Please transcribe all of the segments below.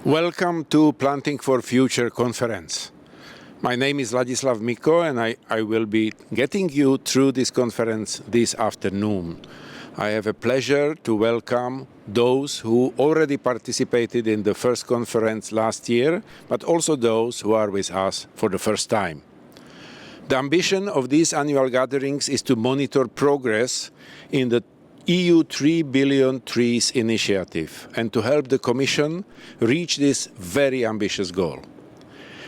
Welcome to Planting4Future Conference. My name is Ladislav Miko and I will be getting you through this conference this afternoon. I have a pleasure to welcome those who already participated in the first conference last year, but also those who are with us for the first time. The ambition of these annual gatherings is to monitor progress in the EU 3 billion trees initiative and to help the Commission reach this very ambitious goal.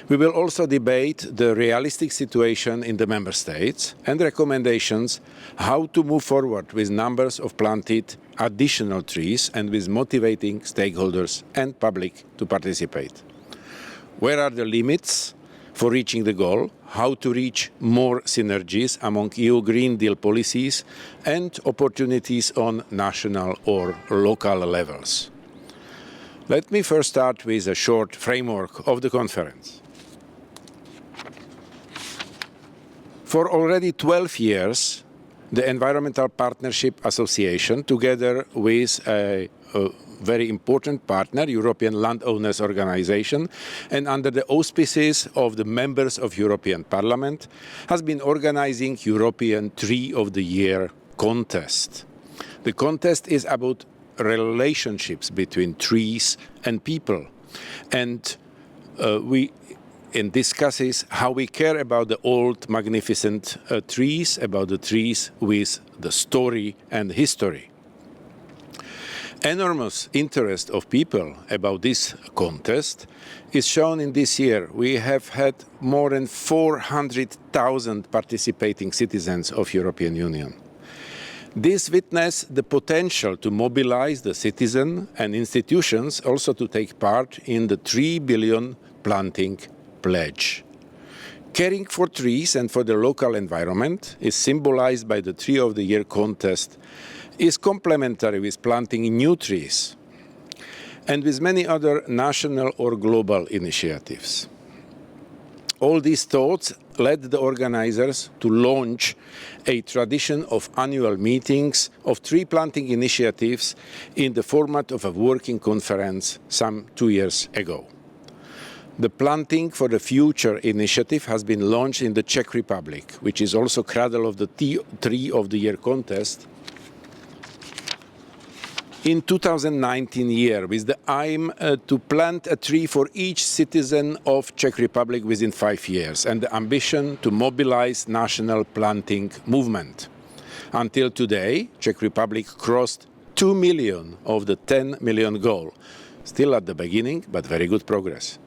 We will also debate the realistic situation in the Member States and recommendations how to move forward with numbers of planted additional trees and with motivating stakeholders and public to participate. Where are the limits for reaching the goal, how to reach more synergies among EU Green Deal policies and opportunities on national or local levels. Let me first start with a short framework of the conference. For already 12 years, the Environmental Partnership Association, together with a very important partner, European Landowners Organization, and under the auspices of the members of European Parliament, has been organizing European Tree of the Year contest. The contest is about relationships between trees and people, and it discusses how we care about the old magnificent trees, about the trees with the story and history. Enormous interest of people about this contest is shown in this year. We have had more than 400,000 participating citizens of European Union. This witness the potential to mobilize the citizen and institutions also to take part in the 3 billion planting pledge. Caring for trees and for the local environment is symbolized by the Tree of the Year contest, is complementary with planting new trees and with many other national or global initiatives. All these thoughts led the organizers to launch a tradition of annual meetings of tree planting initiatives in the format of a working conference some 2 years ago. The Planting for the Future initiative has been launched in the Czech Republic, which is also cradle of the Tree of the Year contest, in 2019 year, with the aim to plant a tree for each citizen of Czech Republic within 5 years, and the ambition to mobilize national planting movement. Until today, Czech Republic crossed 2 million of the 10 million goal. Still at the beginning, but very good progress.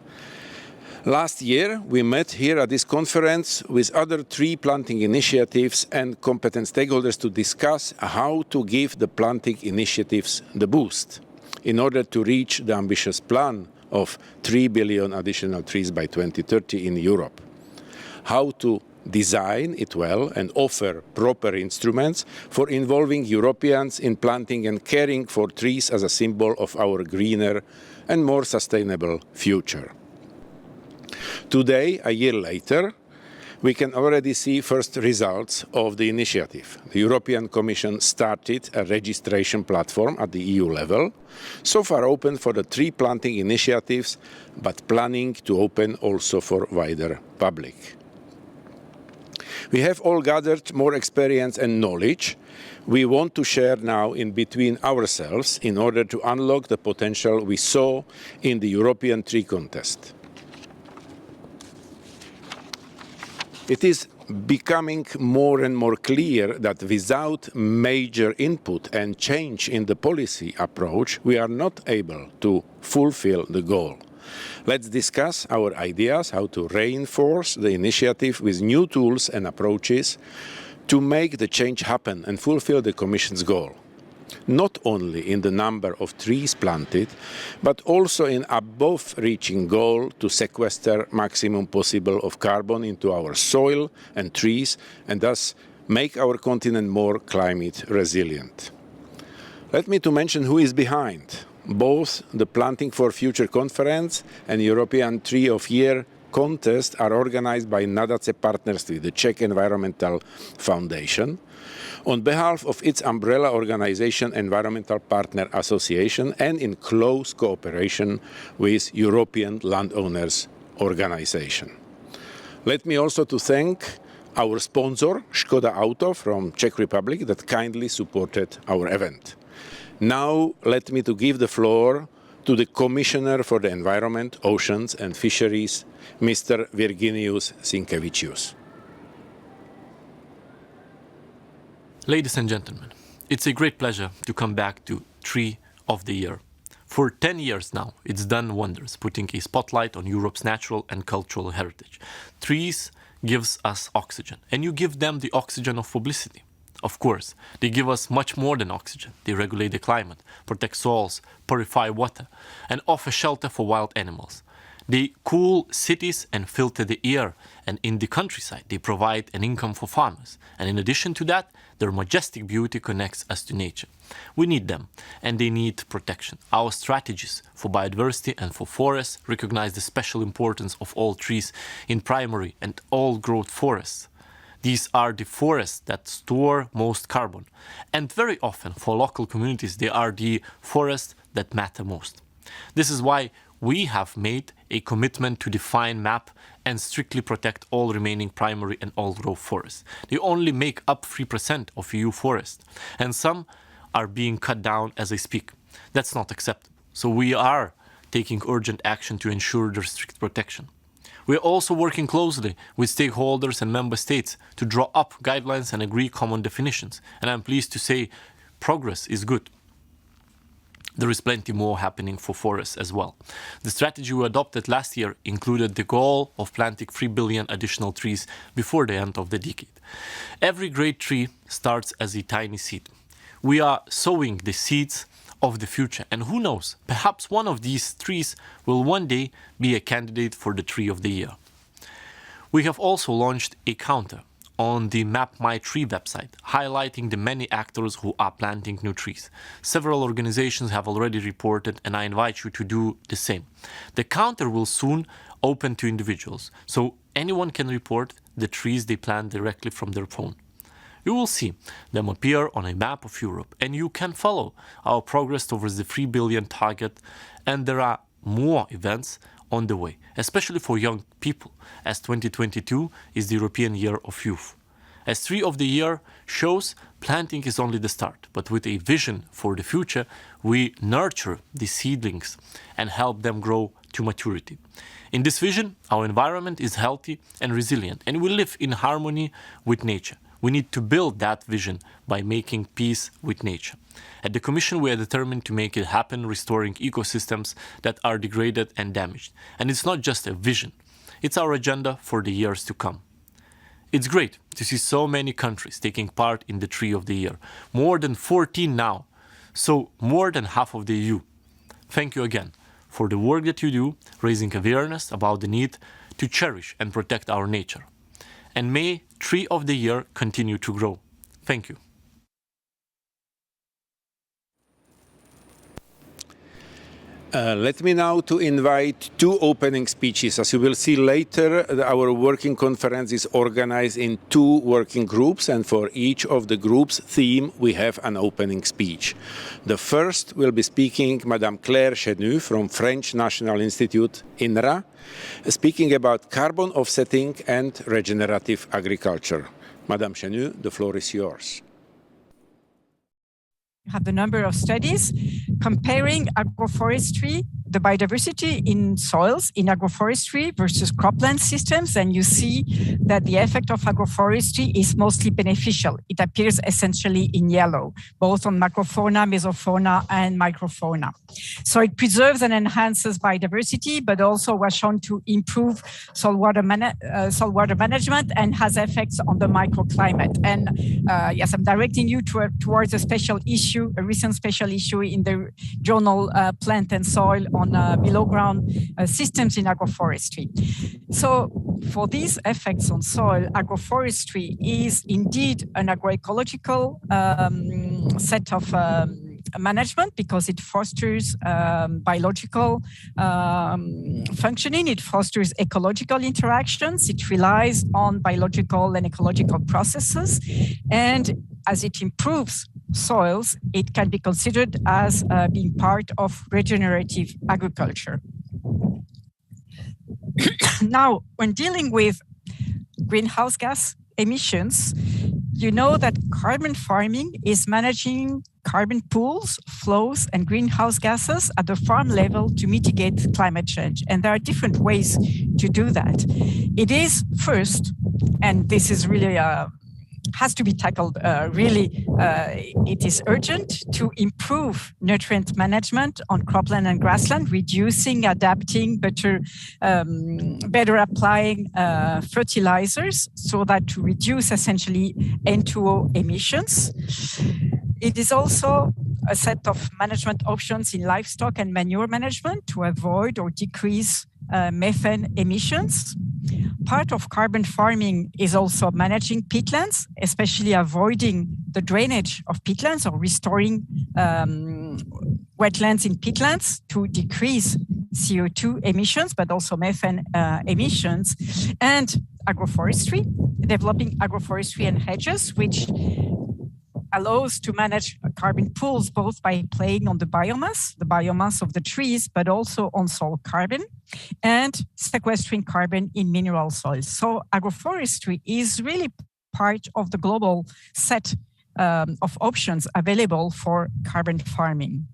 Last year, we met here at this conference with other tree planting initiatives and competent stakeholders to discuss how to give the planting initiatives the boost in order to reach the ambitious plan of 3 billion additional trees by 2030 in Europe. How to design it well and offer proper instruments for involving Europeans in planting and caring for trees as a symbol of our greener and more sustainable future. Today, a year later, we can already see first results of the initiative. The European Commission started a registration platform at the EU level, so far open for the tree planting initiatives, but planning to open also for wider public. We have all gathered more experience and knowledge we want to share now in between ourselves in order to unlock the potential we saw in the European Tree Contest. It is becoming more and more clear that without major input and change in the policy approach, we are not able to fulfill the goal. Let's discuss our ideas how to reinforce the initiative with new tools and approaches to make the change happen and fulfill the Commission's goal. Not only in the number of trees planted, but also in above-reaching goal to sequester maximum possible of carbon into our soil and trees, and thus make our continent more climate resilient. Let me to mention who is behind both the Planting for Future Conference and European Tree of Year contests are organized by Nadace Partnerství, the Czech Environmental Foundation, on behalf of its umbrella organization Environmental Partner Association and in close cooperation with European Landowners Organization. Let me also to thank our sponsor, Škoda Auto from Czech Republic, that kindly supported our event. Now let me to give the floor to the Commissioner for the Environment, Oceans and Fisheries, Mr. Virginijus Sinkevicius. Ladies and gentlemen, it's a great pleasure to come back to Tree of the Year. For 10 years now, it's done wonders, putting a spotlight on Europe's natural and cultural heritage. Trees gives us oxygen, and you give them the oxygen of publicity. Of course, they give us much more than oxygen. They regulate the climate, protect soils, purify water, and offer shelter for wild animals. They cool cities and filter the air, and in the countryside, they provide an income for farmers. And in addition to that, their majestic beauty connects us to nature. We need them, and they need protection. Our strategies for biodiversity and for forests recognize the special importance of all trees in primary and old-growth forests. These are the forests that store most carbon. And very often, for local communities, they are the forests that matter most. This is why we have made a commitment to define, map, and strictly protect all remaining primary and old-growth forests. They only make up 3% of EU forests, and some are being cut down as I speak. That's not acceptable. So we are taking urgent action to ensure their strict protection. We are also working closely with stakeholders and member states to draw up guidelines and agree common definitions. And I'm pleased to say progress is good. There is plenty more happening for forests as well. The strategy we adopted last year included the goal of planting 3 billion additional trees before the end of the decade. Every great tree starts as a tiny seed. We are sowing the seeds of the future, and who knows, perhaps one of these trees will one day be a candidate for the Tree of the Year. We have also launched a counter on the Map My Tree website, highlighting the many actors who are planting new trees. Several organizations have already reported, and I invite you to do the same. The counter will soon open to individuals, so anyone can report the trees they plant directly from their phone. You will see them appear on a map of Europe, and you can follow our progress towards the 3 billion target, and there are more events on the way, especially for young people, as 2022 is the European Year of Youth. As Tree of the Year shows, planting is only the start, but with a vision for the future, we nurture the seedlings and help them grow to maturity. In this vision, our environment is healthy and resilient, and we live in harmony with nature. We need to build that vision by making peace with nature. At the Commission, we are determined to make it happen, restoring ecosystems that are degraded and damaged. And it's not just a vision, it's our agenda for the years to come. It's great to see so many countries taking part in the Tree of the Year, more than 14 now, so more than half of the EU. Thank you again for the work that you do, raising awareness about the need to cherish and protect our nature. And may Tree of the Year continue to grow. Thank you. Let me now to invite two opening speeches. As you will see later, our working conference is organized in two working groups, and for each of the groups' theme, we have an opening speech. The first will be speaking Madame Claire Chenu from French National Institute, INRA, speaking about carbon offsetting and regenerative agriculture. Madame Chenu, the floor is yours. You have the number of studies comparing agroforestry, the biodiversity in soils in agroforestry versus cropland systems, and you see that the effect of agroforestry is mostly beneficial. It appears essentially in yellow, both on macrofauna, mesofauna, and microfauna. So it preserves and enhances biodiversity, but also was shown to improve saltwater management and has effects on the microclimate. And yes, I'm directing you towards a special issue, a recent special issue in the journal Plant and Soil on below ground systems in agroforestry. So for these effects on soil, agroforestry is indeed an agroecological set of management because it fosters biological functioning, it fosters ecological interactions, it relies on biological and ecological processes, and as it improves soils, it can be considered as being part of regenerative agriculture. Now, when dealing with greenhouse gas emissions, you know that carbon farming is managing carbon pools, flows, and greenhouse gases at the farm level to mitigate climate change. And there are different ways to do that. It is first, and this is really has to be tackled it is urgent to improve nutrient management on cropland and grassland, reducing, adapting, better applying fertilizers so that to reduce essentially N2O emissions. It is also a set of management options in livestock and manure management to avoid or decrease methane emissions. Part of carbon farming is also managing peatlands, especially avoiding the drainage of peatlands or restoring wetlands in peatlands to decrease CO2 emissions, but also methane emissions. And agroforestry, developing agroforestry and hedges, which allows to manage carbon pools both by playing on the biomass of the trees, but also on soil carbon and sequestering carbon in mineral soils. So agroforestry is really part of the global set of options available for carbon farming.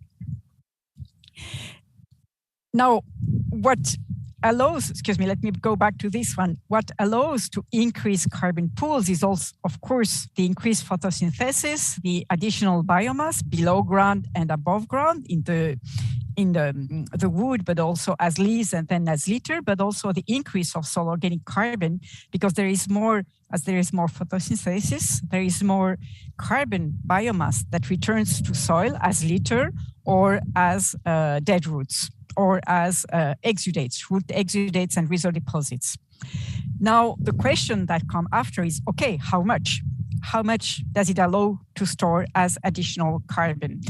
Now, what allows, let me go back to this one. What allows to increase carbon pools is also, of course, the increased photosynthesis, the additional biomass below ground and above ground in the wood, but also as leaves and then as litter, but also the increase of soil organic carbon, because there is more photosynthesis, there is more carbon biomass that returns to soil as litter or as dead roots, or as exudates, root exudates and rhizole deposits. Now, the question that comes after is, okay, how much? How much does it allow to store as additional carbon?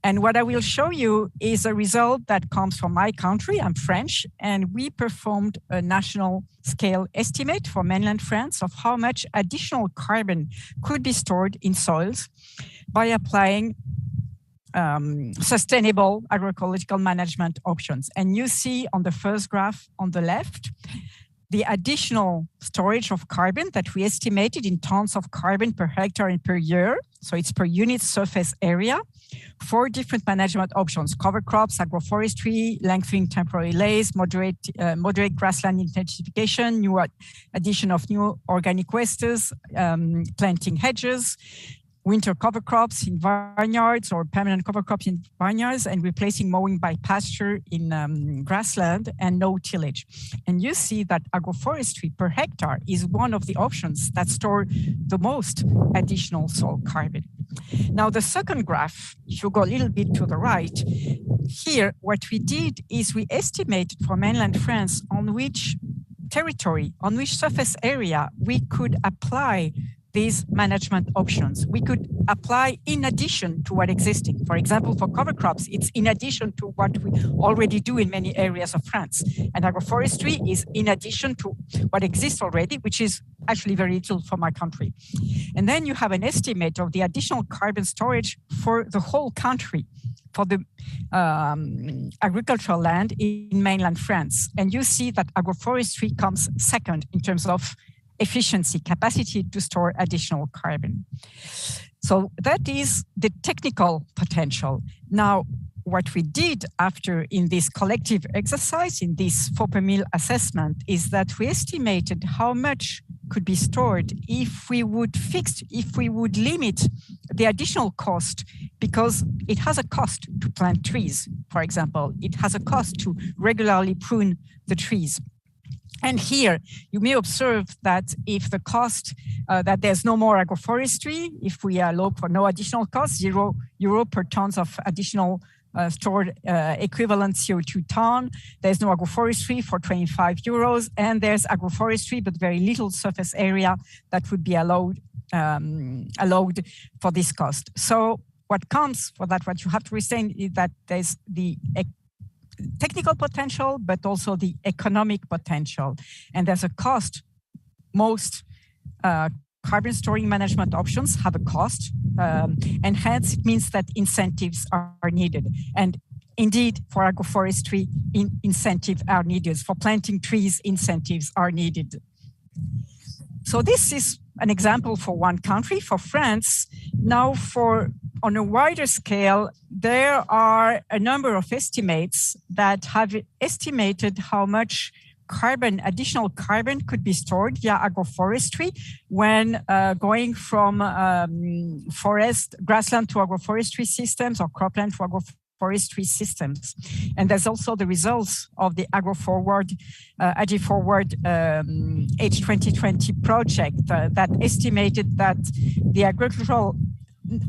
And what I will show you is a result that comes from my country. I'm French, and we performed a national scale estimate for mainland France of how much additional carbon could be stored in soils by applying sustainable agroecological management options. And you see on the first graph on the left, the additional storage of carbon that we estimated in tons of carbon per hectare and per year. So it's per unit surface area for different management options: cover crops, agroforestry, lengthening temporary lays, moderate grassland intensification, addition of new organic wastes, planting hedges, winter cover crops in vineyards or permanent cover crops in vineyards, and replacing mowing by pasture in grassland, and no tillage. And you see that agroforestry per hectare is one of the options that store the most additional soil carbon. Now, the second graph, if you go a little bit to the right, here, what we did is we estimated for mainland France on which territory, on which surface area we could apply these management options. We could apply in addition to what existing. For example, for cover crops, it's in addition to what we already do in many areas of France. And agroforestry is in addition to what exists already, which is actually very little for my country. And then you have an estimate of the additional carbon storage for the whole country, for the agricultural land in mainland France. And you see that agroforestry comes second in terms of efficiency, capacity to store additional carbon. So that is the technical potential. Now, what we did after in this collective exercise, in this 4 per mil assessment, is that we estimated how much could be stored if we would limit the additional cost, because it has a cost to plant trees, for example. It has a cost to regularly prune the trees. And here, you may observe that if the cost, that there's no more agroforestry, if we allow for no additional cost, €0 per tons of additional stored equivalent CO2 ton, there's no agroforestry for €25, and there's agroforestry, but very little surface area that would be allowed for this cost. So what comes for that, what you have to retain is that there's the technical potential, but also the economic potential. And there's a cost. Most carbon storing management options have a cost, and hence it means that incentives are needed. And indeed, for agroforestry, incentives are needed. For planting trees, incentives are needed. So this is an example for one country, for France. Now, on a wider scale, there are a number of estimates that have estimated how much additional carbon could be stored via agroforestry when going from grassland to agroforestry systems or cropland to agroforestry systems. And there's also the results of the AgriForward Age 2020 project that estimated that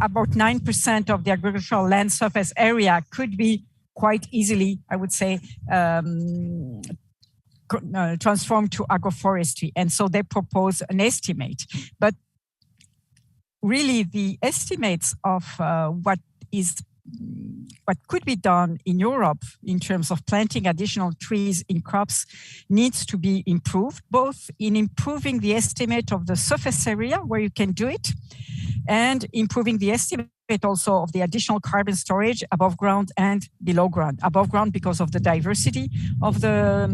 about 9% of the agricultural land surface area could be quite easily, I would say, transformed to agroforestry. And so they propose an estimate. But really the estimates of what could be done in Europe in terms of planting additional trees in crops needs to be improved, both in improving the estimate of the surface area where you can do it, and improving the estimate also of the additional carbon storage above ground and below ground. Above ground because of the diversity of the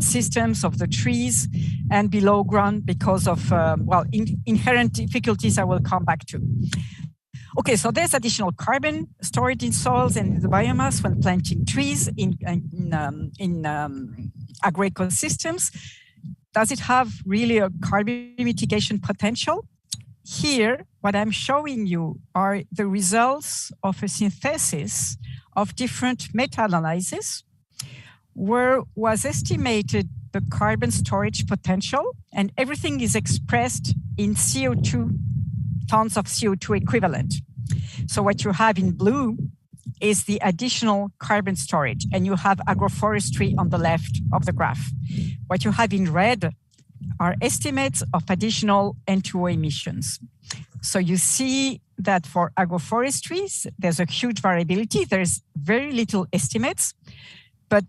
systems of the trees, and below ground because of inherent difficulties I will come back to. Okay, so there's additional carbon stored in soils and in the biomass when planting trees in agroecosystems. Does it have really a carbon mitigation potential? Here, what I'm showing you are the results of a synthesis of different meta-analyses where was estimated the carbon storage potential, and everything is expressed in CO2, tons of CO2 equivalent. So what you have in blue is the additional carbon storage, and you have agroforestry on the left of the graph. What you have in red are estimates of additional N2O emissions. So you see that for agroforestry, there's a huge variability. There's very little estimates, but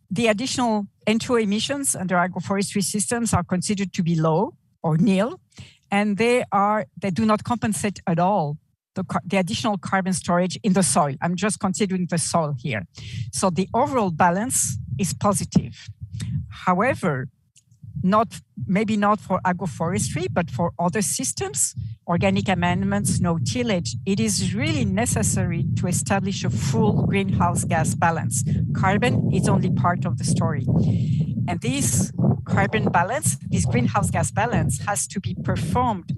the additional N2O emissions under agroforestry systems are considered to be low or nil, and they do not compensate at all the additional carbon storage in the soil. I'm just considering the soil here. So the overall balance is positive. However, maybe not for agroforestry, but for other systems, organic amendments, no tillage, it is really necessary to establish a full greenhouse gas balance. Carbon is only part of the story. And this carbon balance, this greenhouse gas balance has to be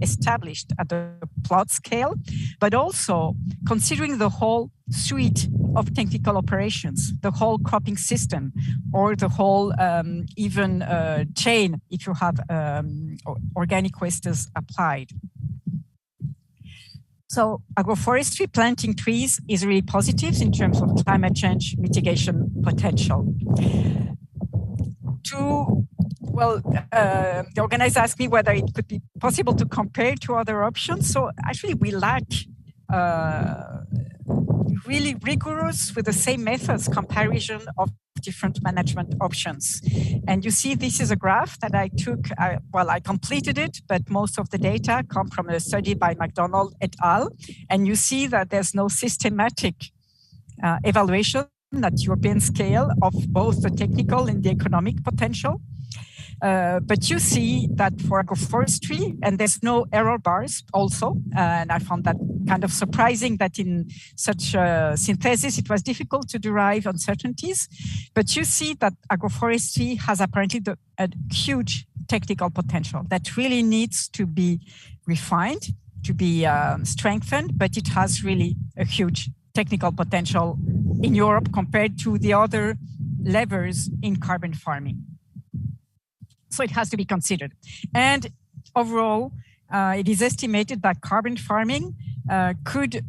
established at the plot scale, but also considering the whole suite of technical operations, the whole cropping system, or the whole chain if you have organic wastes applied. So agroforestry, planting trees, is really positive in terms of climate change mitigation potential. The organizer asked me whether it could be possible to compare to other options. So actually we lack really rigorous, with the same methods, comparison of different management options. And you see, this is a graph that I took, I completed it, but most of the data come from a study by McDonald et al. And you see that there's no systematic evaluation at European scale of both the technical and the economic potential. But you see that for agroforestry, and there's no error bars also, and I found that kind of surprising that in such a synthesis it was difficult to derive uncertainties. But you see that agroforestry has apparently a huge technical potential that really needs to be refined, to be strengthened, but it has really a huge technical potential in Europe compared to the other levers in carbon farming. So it has to be considered. And overall, it is estimated that carbon farming could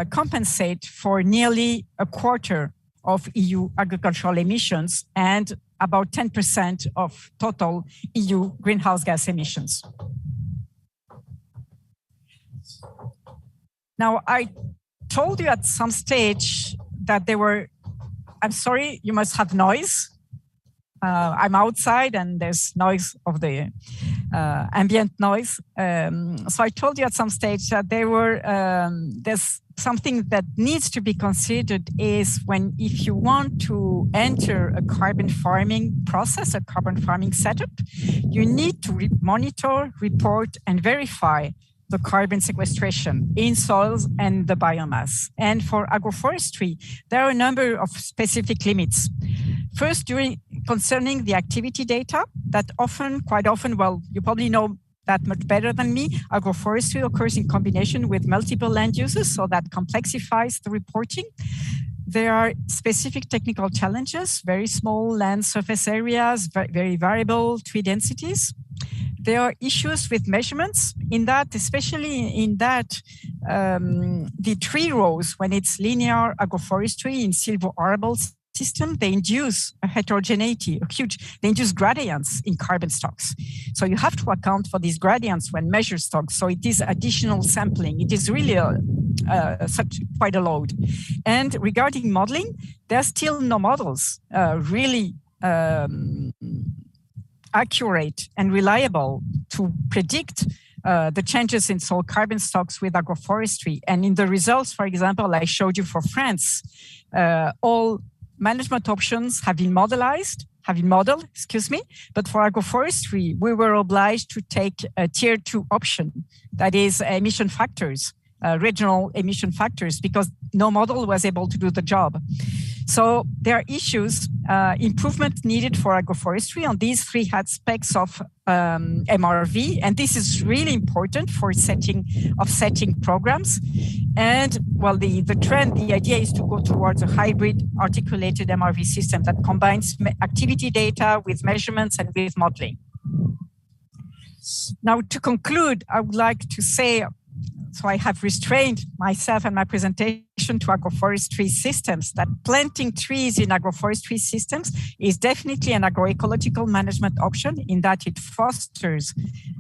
compensate for nearly a quarter of EU agricultural emissions and about 10% of total EU greenhouse gas emissions. Now, I told you at some stage that there were, I'm sorry, you must have noise. I'm outside and there's noise of the ambient noise. So I told you at some stage that there's something that needs to be considered is if you want to enter a carbon farming process, a carbon farming setup, you need to monitor, report, and verify the carbon sequestration in soils and the biomass. And for agroforestry, there are a number of specific limits. First, concerning the activity data, that quite often, well, you probably know that much better than me, agroforestry occurs in combination with multiple land uses, so that complexifies the reporting. There are specific technical challenges, very small land surface areas, very variable tree densities. There are issues with measurements in that, especially in that the tree rows, when it's linear agroforestry in silvo-arable system, they induce a heterogeneity, they induce gradients in carbon stocks. So you have to account for these gradients when measure stocks. So it is additional sampling. It is really quite a load. And regarding modeling, there are still no models really accurate and reliable to predict the changes in soil carbon stocks with agroforestry. And in the results, for example, I showed you for France, all management options have been modeled, but for agroforestry, we were obliged to take a tier 2 option, that is emission factors, regional emission factors, because no model was able to do the job. So there are issues, improvement needed for agroforestry on these 3 aspects of MRV, and this is really important for setting programs. And well, the trend, the idea is to go towards a hybrid articulated MRV system that combines activity data with measurements and with modeling. Now, to conclude, I would like to say, so I have restrained myself and my presentation to agroforestry systems, that planting trees in agroforestry systems is definitely an agroecological management option in that it fosters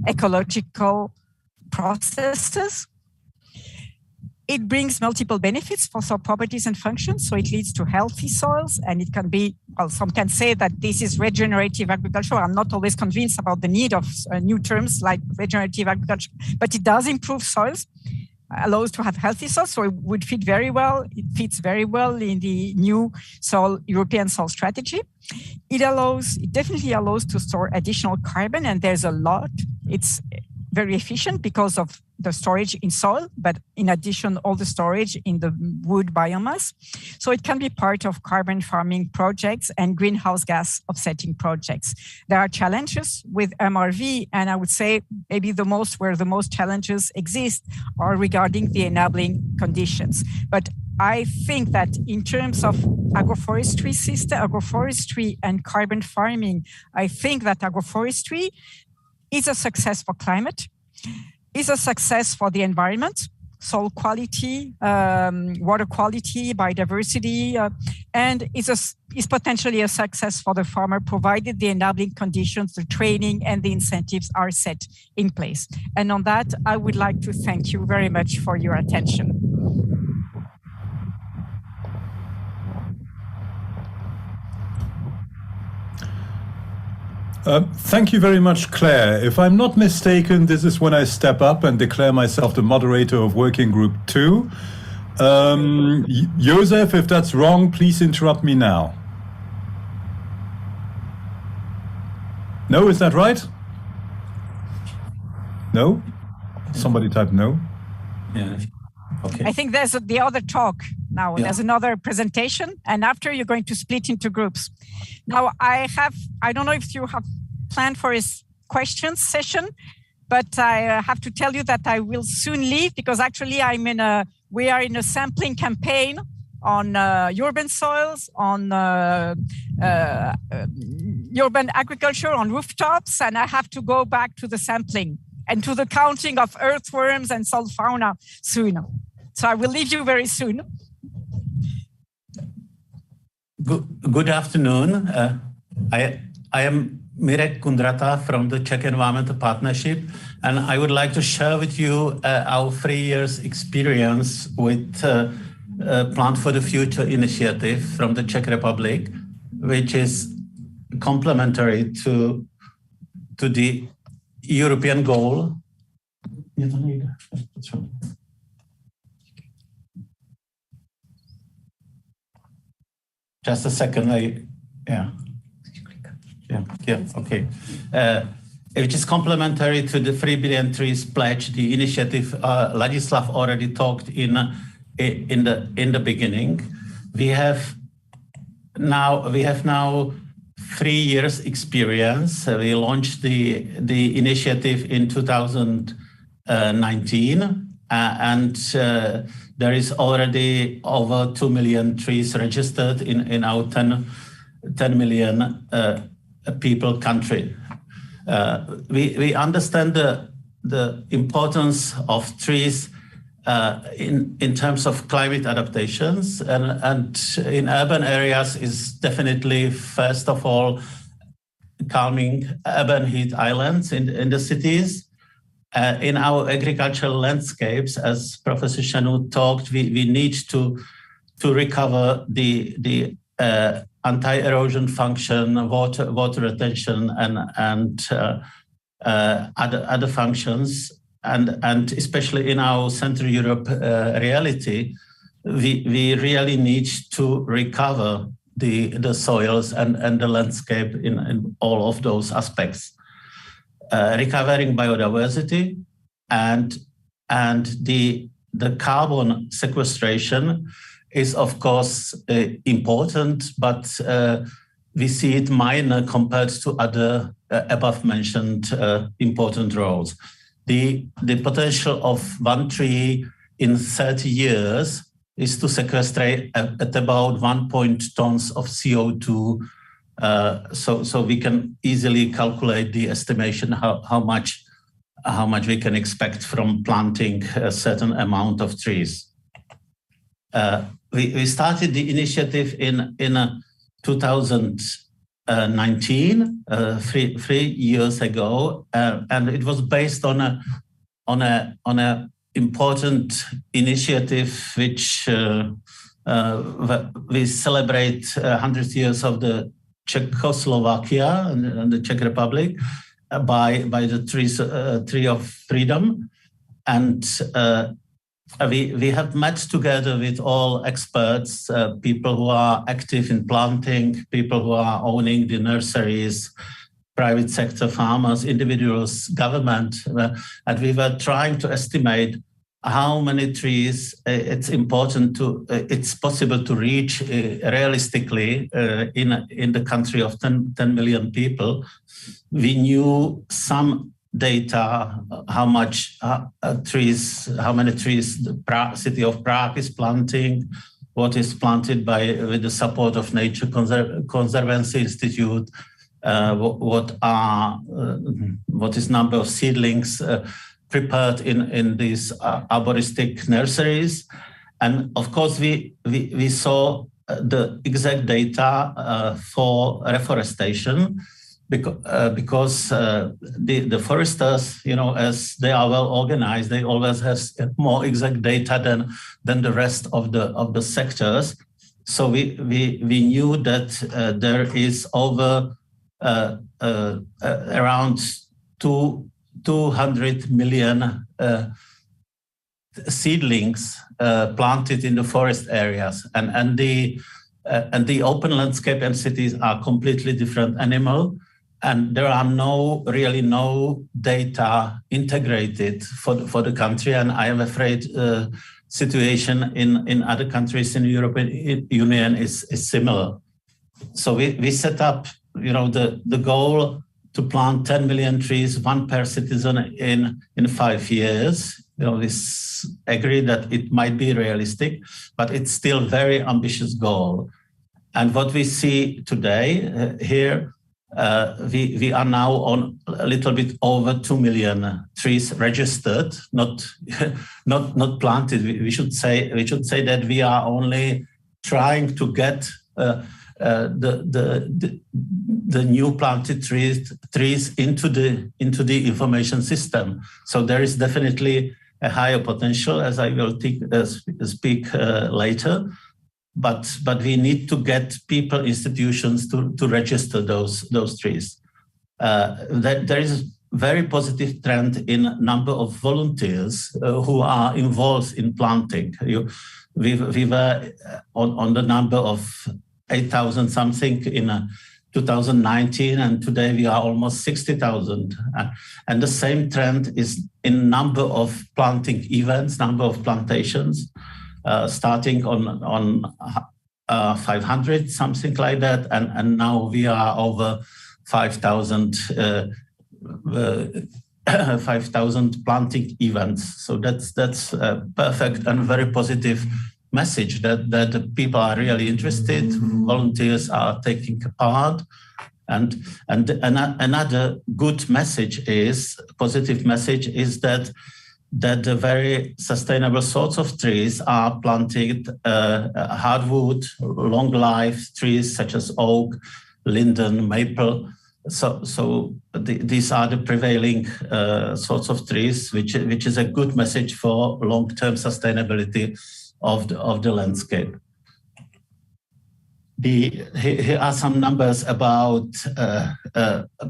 ecological processes. It brings multiple benefits for soil properties and functions, so it leads to healthy soils, and it can be, well, some can say that this is regenerative agriculture. I'm not always convinced about the need of new terms like regenerative agriculture, but it does improve soils, allows to have healthy soils, so it would fit very well. It fits very well in the new European soil strategy. It definitely allows to store additional carbon, and there's a lot. It's very efficient because of the storage in soil, but in addition, all the storage in the wood biomass. So it can be part of carbon farming projects and greenhouse gas offsetting projects. There are challenges with MRV, and I would say maybe where the most challenges exist are regarding the enabling conditions. But I think that in terms of agroforestry and carbon farming, I think that agroforestry is a success for climate, is a success for the environment, soil quality, water quality, biodiversity, and is potentially a success for the farmer, provided the enabling conditions, the training, and the incentives are set in place. And on that, I would like to thank you very much for your attention. Thank you very much, Claire. If I'm not mistaken, this is when I step up and declare myself the moderator of Working Group 2. Joseph, if that's wrong, please interrupt me now. No, is that right? No? Somebody type no. Yeah. Okay. I think there's the other talk now. Yeah. There's another presentation, and after you're going to split into groups. Now I don't know if you have planned for a questions session, but I have to tell you that I will soon leave because actually we are in a sampling campaign on urban soils, on urban agriculture, on rooftops, and I have to go back to the sampling and to the counting of earthworms and soil fauna soon. So I will leave you very soon. Good afternoon. I am Mirek Kundrata from the Czech Environmental Partnership, and I would like to share with you our 3 years experience with Plant for the Future initiative from the Czech Republic, which is complementary to the European goal. Just a second, okay. Which is complementary to the 3 billion trees pledge, the initiative Ladislav already talked in the beginning. We have now 3 years experience. We launched the initiative in 2019, and there is already over 2 million trees registered in our 10 million people country. We understand the importance of trees in terms of climate adaptations, and in urban areas is definitely, first of all, calming urban heat islands in the cities. In our agricultural landscapes, as Professor Chanou talked, we need to recover the anti-erosion function, water retention, and other functions. And especially in our Central Europe reality, we really need to recover the soils and the landscape in all of those aspects. Recovering biodiversity and the carbon sequestration is of course important, but we see it minor compared to other above mentioned important roles. The potential of 1 tree in 30 years is to sequestrate at about 1 tons of CO2. So we can easily calculate the estimation how much we can expect from planting a certain amount of trees. We started the initiative in 2019, 3 years ago, and it was based on a important initiative which we celebrate 100 years of the Czechoslovakia and the Czech Republic by the Tree of Freedom, and we have met together with all experts, people who are active in planting, people who are owning the nurseries, private sector farmers, individuals, government, and we were trying to estimate how many trees it's possible to reach realistically in the country of 10 million people. We knew some data, how many trees the city of Prague is planting, what is planted with the support of Nature Conservancy Institute, what is number of seedlings prepared in these arboristic nurseries. And of course, we saw the exact data for reforestation, because the foresters, as they are well organized, they always have more exact data than the rest of the sectors. So we knew that there is over around 200 million seedlings planted in the forest areas, and the open landscape and cities are completely different animal. And there are really no data integrated for the country. And I am afraid situation in other countries in the European Union is similar. So we set up, the goal to plant 10 million trees, 1 per citizen in 5 years. We agree that it might be realistic, but it's still a very ambitious goal. And what we see today here, we are now on a little bit over 2 million trees registered, not planted. We should say that we are only trying to get the new planted trees into the information system. So there is definitely a higher potential, as I will speak later. But we need to get people, institutions to register those trees. There is very positive trend in number of volunteers who are involved in planting. We were on the number of 8,000 something in 2019, and today we are almost 60,000. And the same trend is in number of planting events, number of plantations, starting on 500, something like that, and now we are over 5,000 planting events. So that's a perfect and very positive message that people are really interested, volunteers are taking part. And another good message is, positive message is that the very sustainable sorts of trees are planted, hardwood, long life trees such as oak, linden, maple. So these are the prevailing sorts of trees, which is a good message for long-term sustainability of the landscape. Here are some numbers about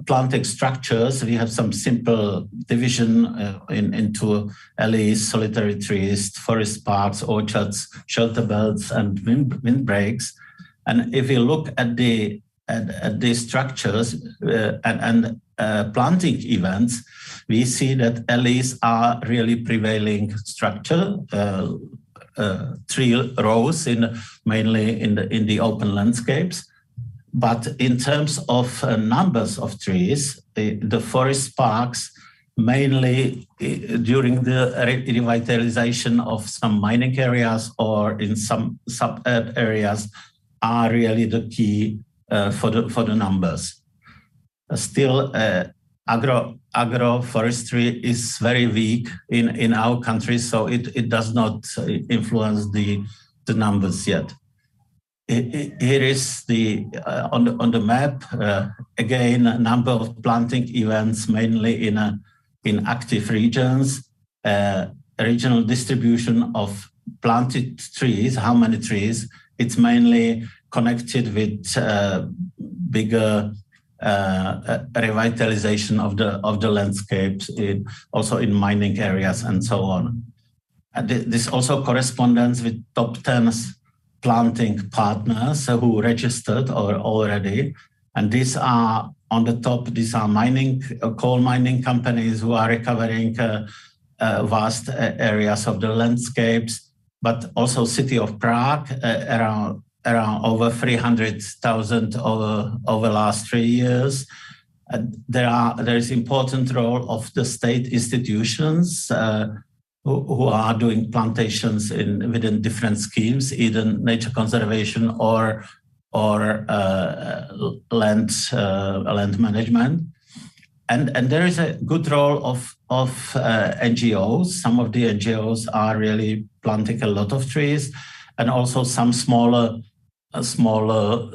planting structures. We have some simple division into alleys, solitary trees, forest parks, orchards, shelter belts, and windbreaks. And if you look at the structures and planting events, we see that alleys are really prevailing structure. Tree rows mainly in the open landscapes, but in terms of numbers of trees, the forest parks mainly during the revitalization of some mining areas or in some suburb areas are really the key for the numbers. Still, agroforestry is very weak in our country, so it does not influence the numbers yet. Here is on the map again a number of planting events, mainly in active regions, regional distribution of planted trees. How many trees? It's mainly connected with bigger revitalization of the landscapes, also in mining areas and so on. And this also corresponds with top 10 planting partners who registered already. And these are on the top, these are coal mining companies who are recovering vast areas of the landscapes, but also City of Prague, around over 300,000 over last 3 years. There is important role of the state institutions who are doing plantations within different schemes, either nature conservation or land management. And there is a good role of NGOs. Some of the NGOs are really planting a lot of trees, and also some smaller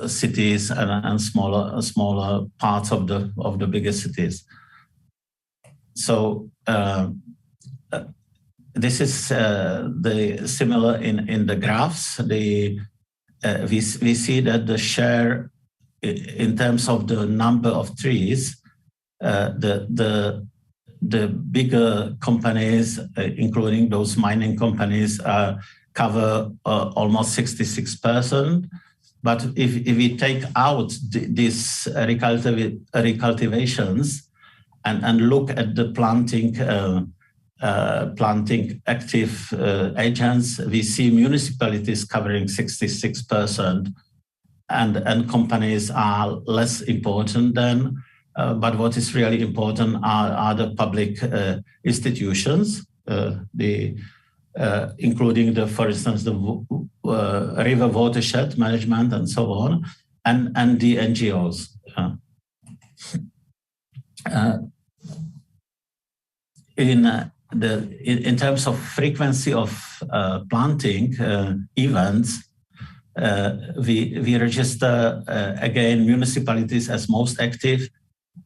cities and smaller parts of the bigger cities. So this is the similar in the graphs. We see that the share in terms of the number of trees, the bigger companies, including those mining companies, cover almost 66%. But if we take out these recultivations and look at the planting active agents, we see municipalities covering 66%, and companies are less important then. But what is really important are the public institutions, including for instance, the river watershed management and so on, and the NGOs. In terms of frequency of planting events, we register again municipalities as most active,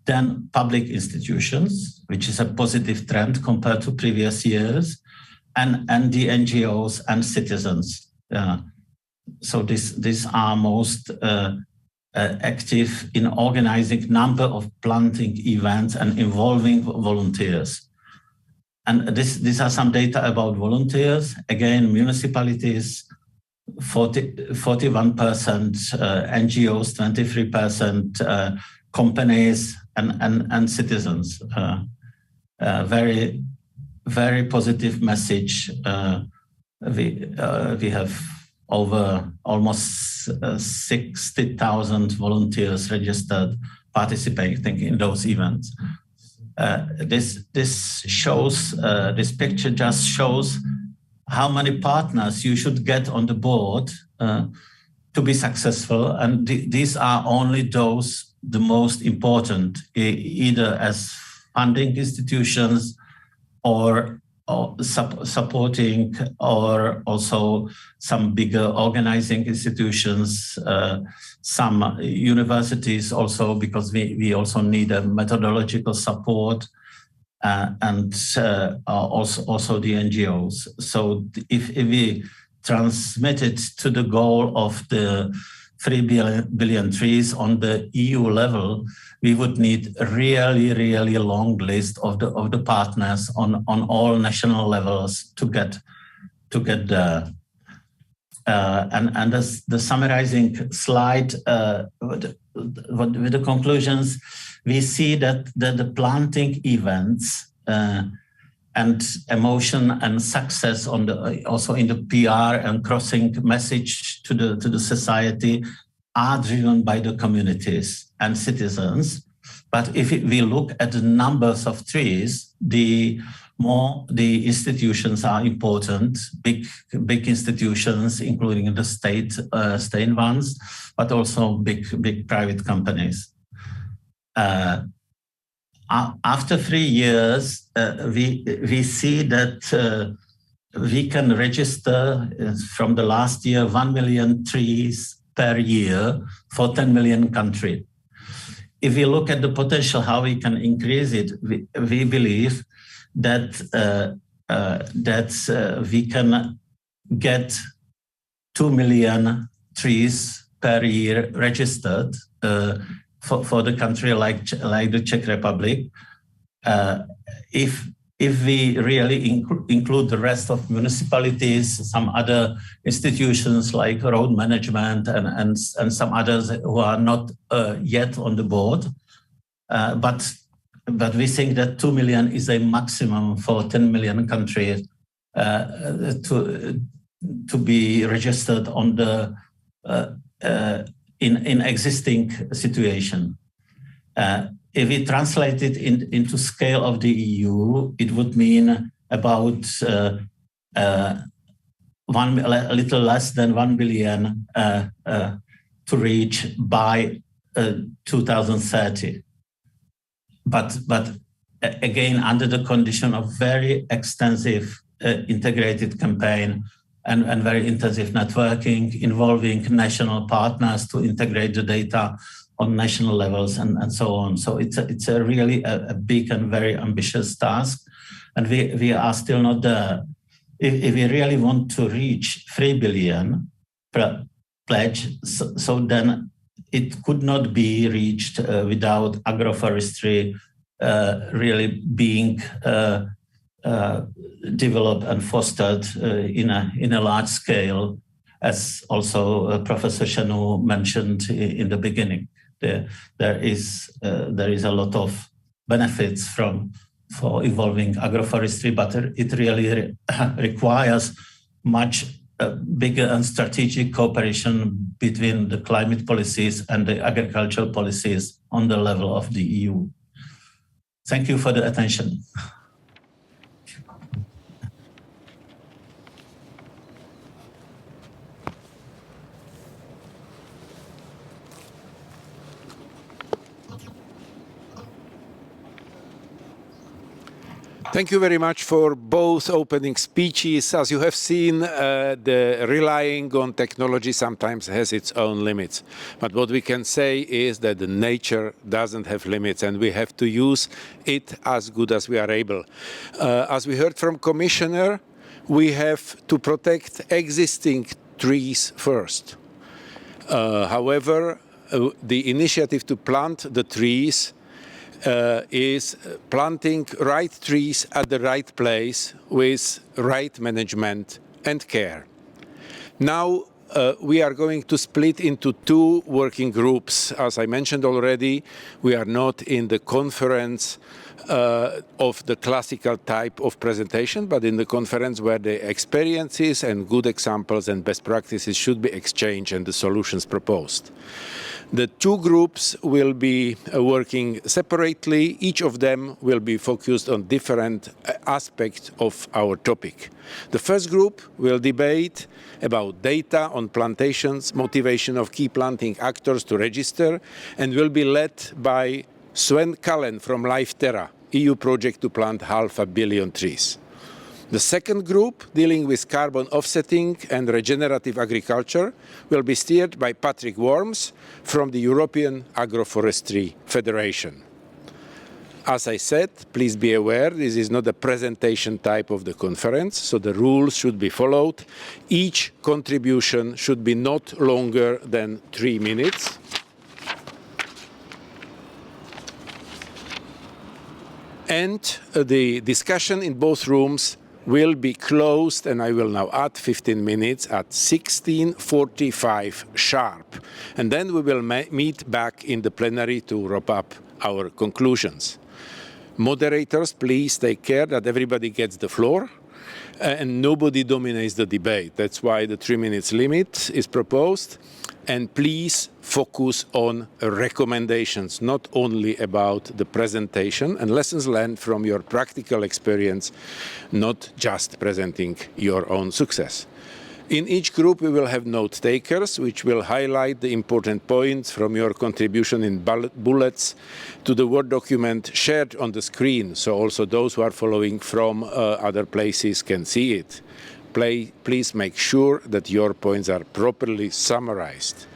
then public institutions, which is a positive trend compared to previous years, and the NGOs and citizens. So these are most active in organizing number of planting events and involving volunteers. And these are some data about volunteers. Again, municipalities, 41%, NGOs, 23%, companies, and citizens. Very, very positive message. We have over almost 60,000 volunteers registered participating in those events. This shows, this picture just shows how many partners you should get on the board to be successful. And these are only those, the most important, either as funding institutions or supporting, or also some bigger organizing institutions, some universities also, because we also need a methodological support, and also the NGOs. So if we transmit it to the goal of the 3 billion trees on the EU level, we would need a really long list of the partners on all national levels to get there. And the summarizing slide with the conclusions, we see that the planting events and emotion and success also in the PR and crossing message to the society are driven by the communities and citizens. But if we look at the numbers of trees, the more the institutions are important, big institutions, including the state ones, but also big private companies. After 3 years, we see that we can register from the last year 1 million trees per year for 10 million country. If we look at the potential, how we can increase it, we believe that we can get 2 million trees per year registered for the country like the Czech Republic. If we really include the rest of municipalities, some other institutions like road management and some others who are not yet on the board, but we think that 2 million is a maximum for 10 million countries to be registered on the in existing situation. If we translate it into scale of the EU, it would mean about a little less than 1 billion to reach by 2030. But again, under the condition of very extensive integrated campaign and very intensive networking involving national partners to integrate the data on national levels and so on. So it's a really a big and very ambitious task. And we are still not there. If we really want to reach 3 billion pledge, so then it could not be reached without agroforestry really being developed and fostered in a large scale, as also Professor Vacciano mentioned in the beginning. There is a lot of benefits for evolving agroforestry, but it really requires much bigger and strategic cooperation between the climate policies and the agricultural policies on the level of the EU. Thank you for the attention. Thank you very much for both opening speeches. As you have seen, the relying on technology sometimes has its own limits. But what we can say is that the nature doesn't have limits, and we have to use it as good as we are able. As we heard from Commissioner, we have to protect existing trees first. However, the initiative to plant the trees is planting right trees at the right place with right management and care. Now we are going to split into two working groups. As I mentioned already, we are not in the conference of the classical type of presentation, but in the conference where the experiences and good examples and best practices should be exchanged and the solutions proposed. The two groups will be working separately. Each of them will be focused on different aspects of our topic. The first group will debate about data on plantations, motivation of key planting actors to register, and will be led by Sven Cullen from LifeTerra, EU project to plant 500 million trees. The second group, dealing with carbon offsetting and regenerative agriculture, will be steered by Patrick Worms from the European Agroforestry Federation. As I said, please be aware, this is not a presentation type of the conference, so the rules should be followed. Each contribution should be not longer than 3 minutes. And the discussion in both rooms will be closed, and I will now add 15 minutes at 16:45 sharp. And then we will meet back in the plenary to wrap up our conclusions. Moderators, please take care that everybody gets the floor and nobody dominates the debate. That's why the 3 minutes limit is proposed. And please focus on recommendations, not only about the presentation and lessons learned from your practical experience, not just presenting your own success. In each group, we will have note takers, which will highlight the important points from your contribution in bullets to the Word document shared on the screen, so also those who are following from other places can see it. Please make sure that your points are properly summarized.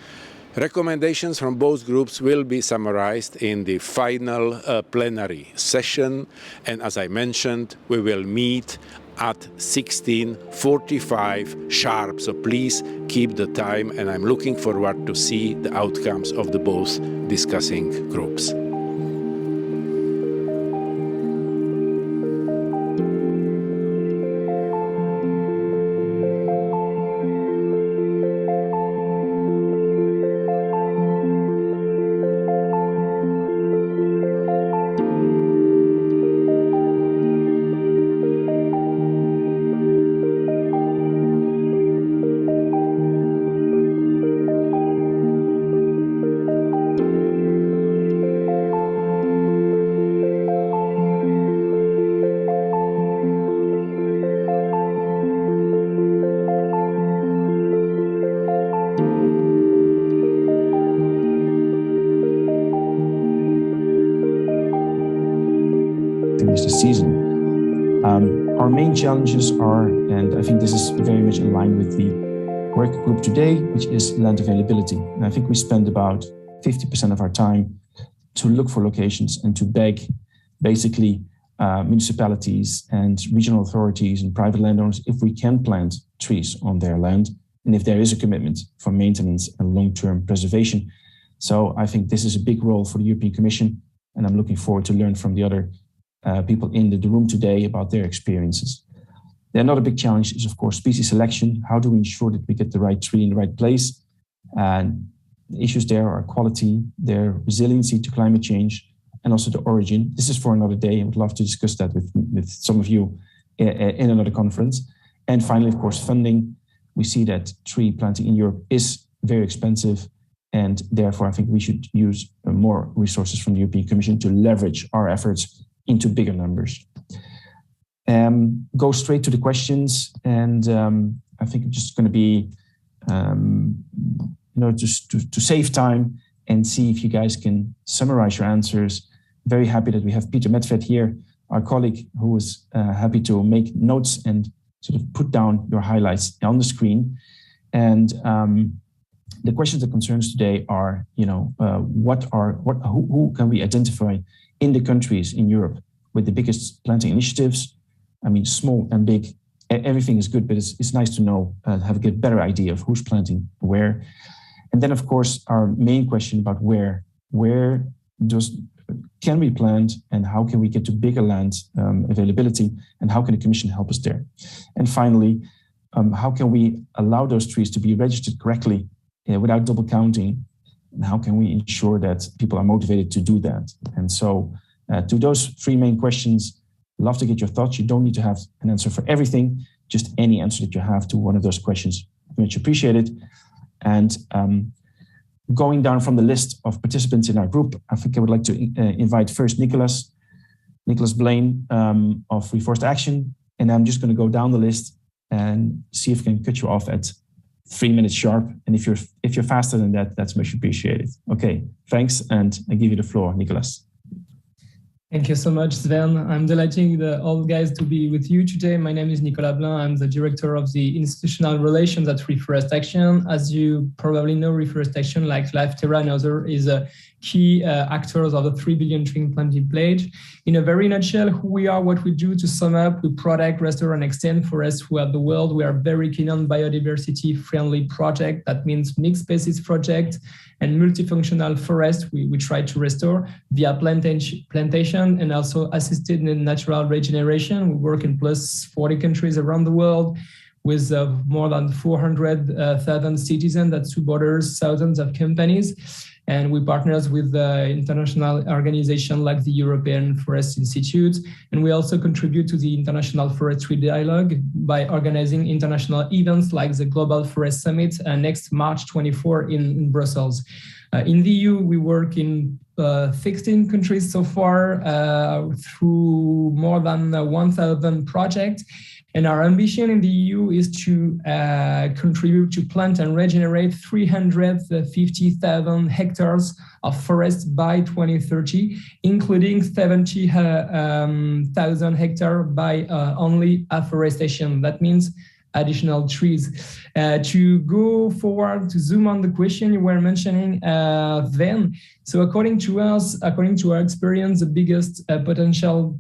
Recommendations from both groups will be summarized in the final plenary session, and as I mentioned, we will meet at 16:45 sharp, so please keep the time, and I'm looking forward to see the outcomes of the both discussing groups. This season. Our main challenges are, and I think this is very much in line with the work group today, which is land availability. And I think we spend about 50% of our time to look for locations and to beg basically municipalities and regional authorities and private landowners if we can plant trees on their land and if there is a commitment for maintenance and long-term preservation. So I think this is a big role for the European Commission, and I'm looking forward to learn from the other people in the room today about their experiences. Another big challenge is, of course, species selection. How do we ensure that we get the right tree in the right place? And the issues there are quality, their resiliency to climate change, and also the origin. This is for another day. I would love to discuss that with some of you in another conference. And finally, of course, funding. We see that tree planting in Europe is very expensive, and therefore I think we should use more resources from the European Commission to leverage our efforts into bigger numbers. Go straight to the questions, and I think it's just going to be, just to save time and see if you guys can summarize your answers. Very happy that we have Peter Medved here our colleague who was happy to make notes and sort of put down your highlights on the screen. And the questions and concerns today are, who can we identify in the countries in Europe with the biggest planting initiatives? I mean, small and big, everything is good, but it's nice to know, have a better idea of who's planting where. And then, of course, our main question about where can we plant and how can we get to bigger land availability, and how can the Commission help us there? And finally, how can we allow those trees to be registered correctly without double counting? And how can we ensure that people are motivated to do that? And so to those three main questions, love to get your thoughts. You don't need to have an answer for everything, just any answer that you have to one of those questions. Much appreciated. And going down from the list of participants in our group, I think I would like to invite first Nicholas Blaine of Reforestation. And I'm just going to go down the list and see if I can cut you off at 3 minutes sharp. And if you're faster than that, that's much appreciated. Okay, thanks. And I give you the floor, Nicholas. Thank you so much, Sven. I'm delighted all guys to be with you today. My name is Nicolas Blain. I'm the director of the institutional relations at Reforestation. As you probably know, Reforestation, like LifeTerra and others, is a key actors of the 3 billion tree planting pledge. In a very nutshell, who we are, what we do, to sum up, we protect, restore, and extend forests throughout the world. We are very keen on biodiversity-friendly project. That means mixed species project and multifunctional forest. We try to restore via plantation and also assisted in natural regeneration. We work in plus 40 countries around the world with more than 400,000 citizens that support thousands of companies. And we partner with international organizations like the European Forest Institute. And we also contribute to the International Forestry Dialogue by organizing international events like the Global Forest Summit next March 24 in Brussels. In the EU, we work in 16 countries so far through more than 1,000 projects. And our ambition in the EU is to contribute to plant and regenerate 350,000 hectares of forest by 2030, including 70,000 hectares by only Aforestation. That means additional trees. To go forward, to zoom on the question you were mentioning then. So according to us, according to our experience, the biggest potential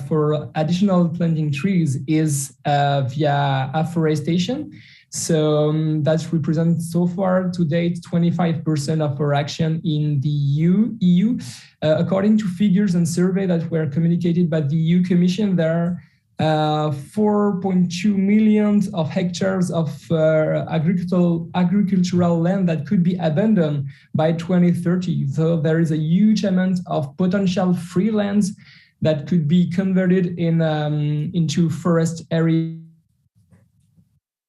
for additional planting trees is via Aforestation. So that represents so far to date 25% of our action in the EU. According to figures and survey that were communicated by the EU Commission, there are 4.2 million of hectares of agricultural land that could be abandoned by 2030. So there is a huge amount of potential free lands that could be converted into forest area.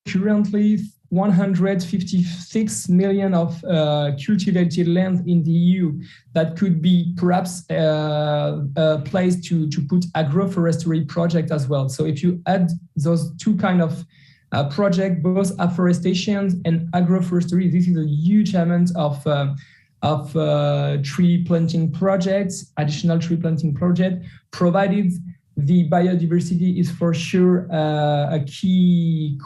Currently, 156 million of cultivated land in the EU that could be perhaps a place to put agroforestry project as well. So if you add those two kind of project, both afforestation and agroforestry, this is a huge amount of tree planting projects, additional tree planting project, provided the biodiversity is for sure a key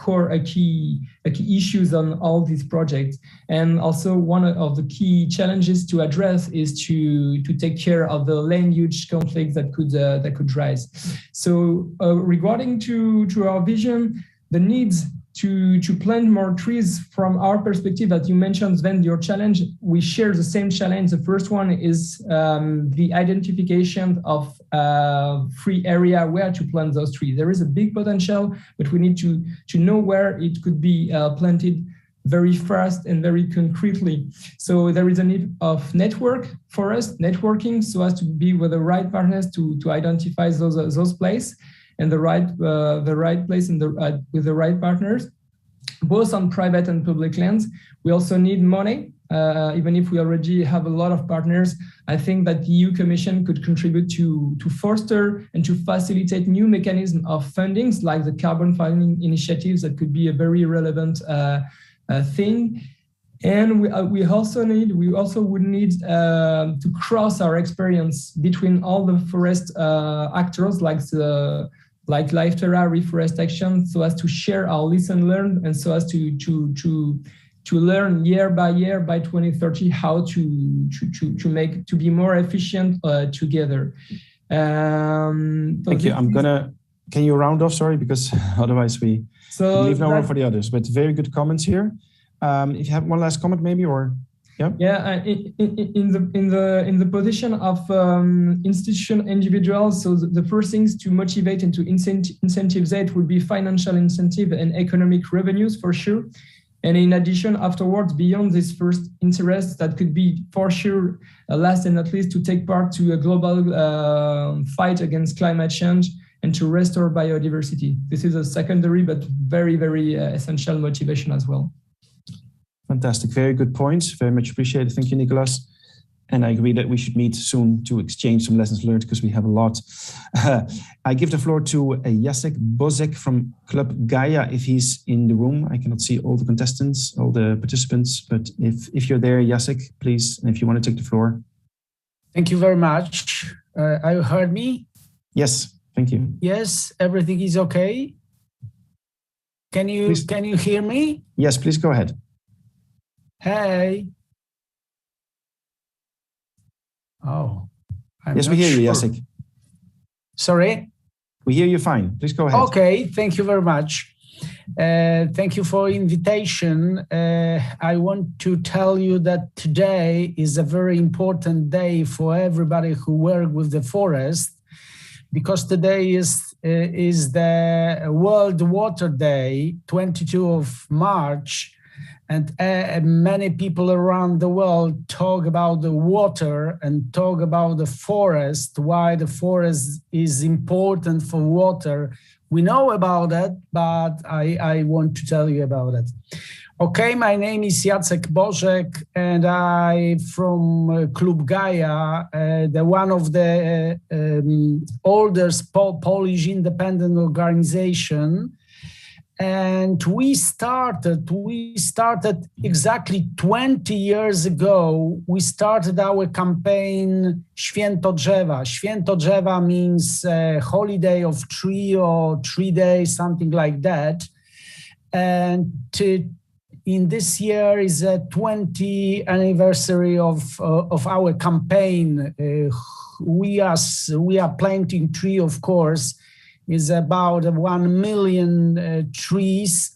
issues on all these projects. And also one of the key challenges to address is to take care of the land use conflicts that could rise. So regarding to our vision, the needs to plant more trees from our perspective, that you mentioned, Sven, your challenge, we share the same challenge. The first one is the identification of free area where to plant those trees. There is a big potential, but we need to know where it could be planted very fast and very concretely. So there is a need of networking, so as to be with the right partners to identify those places. And the right place and with the right partners, both on private and public lands. We also need money, even if we already have a lot of partners. I think that the EU Commission could contribute to foster and to facilitate new mechanisms of fundings, like the carbon funding initiatives. That could be a very relevant thing. And we also would need to cross our experience between all the forest actors like Life-Terra, Reforestation, so as to share our lesson learned and so as to learn year by year by 2030 how to be more efficient together. Thank you. Can you round off? Sorry, because otherwise we leave no room for the others. But very good comments here. If you have one last comment, maybe, or yeah. In the position of institution individuals, so the first things to motivate and to incentivize would be financial incentive and economic revenues for sure. And in addition, afterwards, beyond this first interest, that could be for sure, last and not least, to take part to a global fight against climate change and to restore biodiversity. This is a secondary but very, very essential motivation as well. Fantastic. Very good points. Very much appreciated. Thank you, Nicolas. And I agree that we should meet soon to exchange some lessons learned because we have a lot. I give the floor to Jacek Bozek from Club Gaia if he's in the room. I cannot see all the contestants, all the participants, but if you're there, Jacek, please, and if you want to take the floor. Thank you very much. Are you heard me? Yes, thank you. Yes, everything is okay. Can you hear me? Yes, please go ahead. Hey. Oh. Yes, we hear you, Jacek. Sorry? We hear you fine. Please go ahead. Okay, thank you very much. Thank you for invitation. I want to tell you that today is a very important day for everybody who work with the forest, because today is the World Water Day, 22 of March. And many people around the world talk about the water and talk about the forest, why the forest is important for water. We know about that, but I want to tell you about it. Okay, my name is Jacek Bozek, and I'm from Club Gaia, the one of the oldest Polish independent organization. And we started exactly 20 years ago. We started our campaign Święto Drzewa. Święto Drzewa means holiday of tree or 3 days, something like that. And in this year is a 20th anniversary of our campaign. We are planting tree, of course. Is about 1 million trees.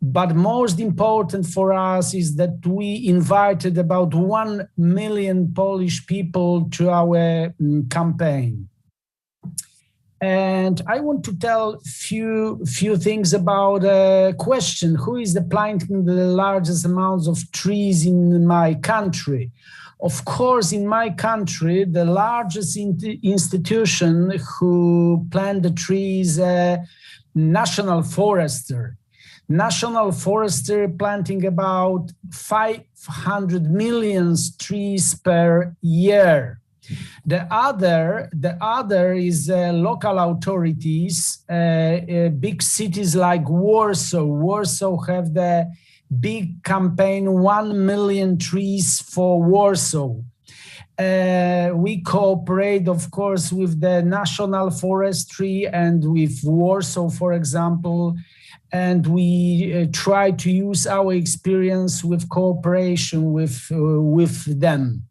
But most important for us is that we invited about 1 million Polish people to our campaign. And I want to tell few things about a question: who is planting the largest amounts of trees in my country? Of course, in my country, the largest institution who plant the trees, National Forester. National Forester planting about 500 million trees per year. The other is local authorities, big cities like Warsaw. Warsaw have the big campaign, 1 million trees for Warsaw. We cooperate, of course, with the National Forestry and with Warsaw, for example, and we try to use our experience with cooperation with them.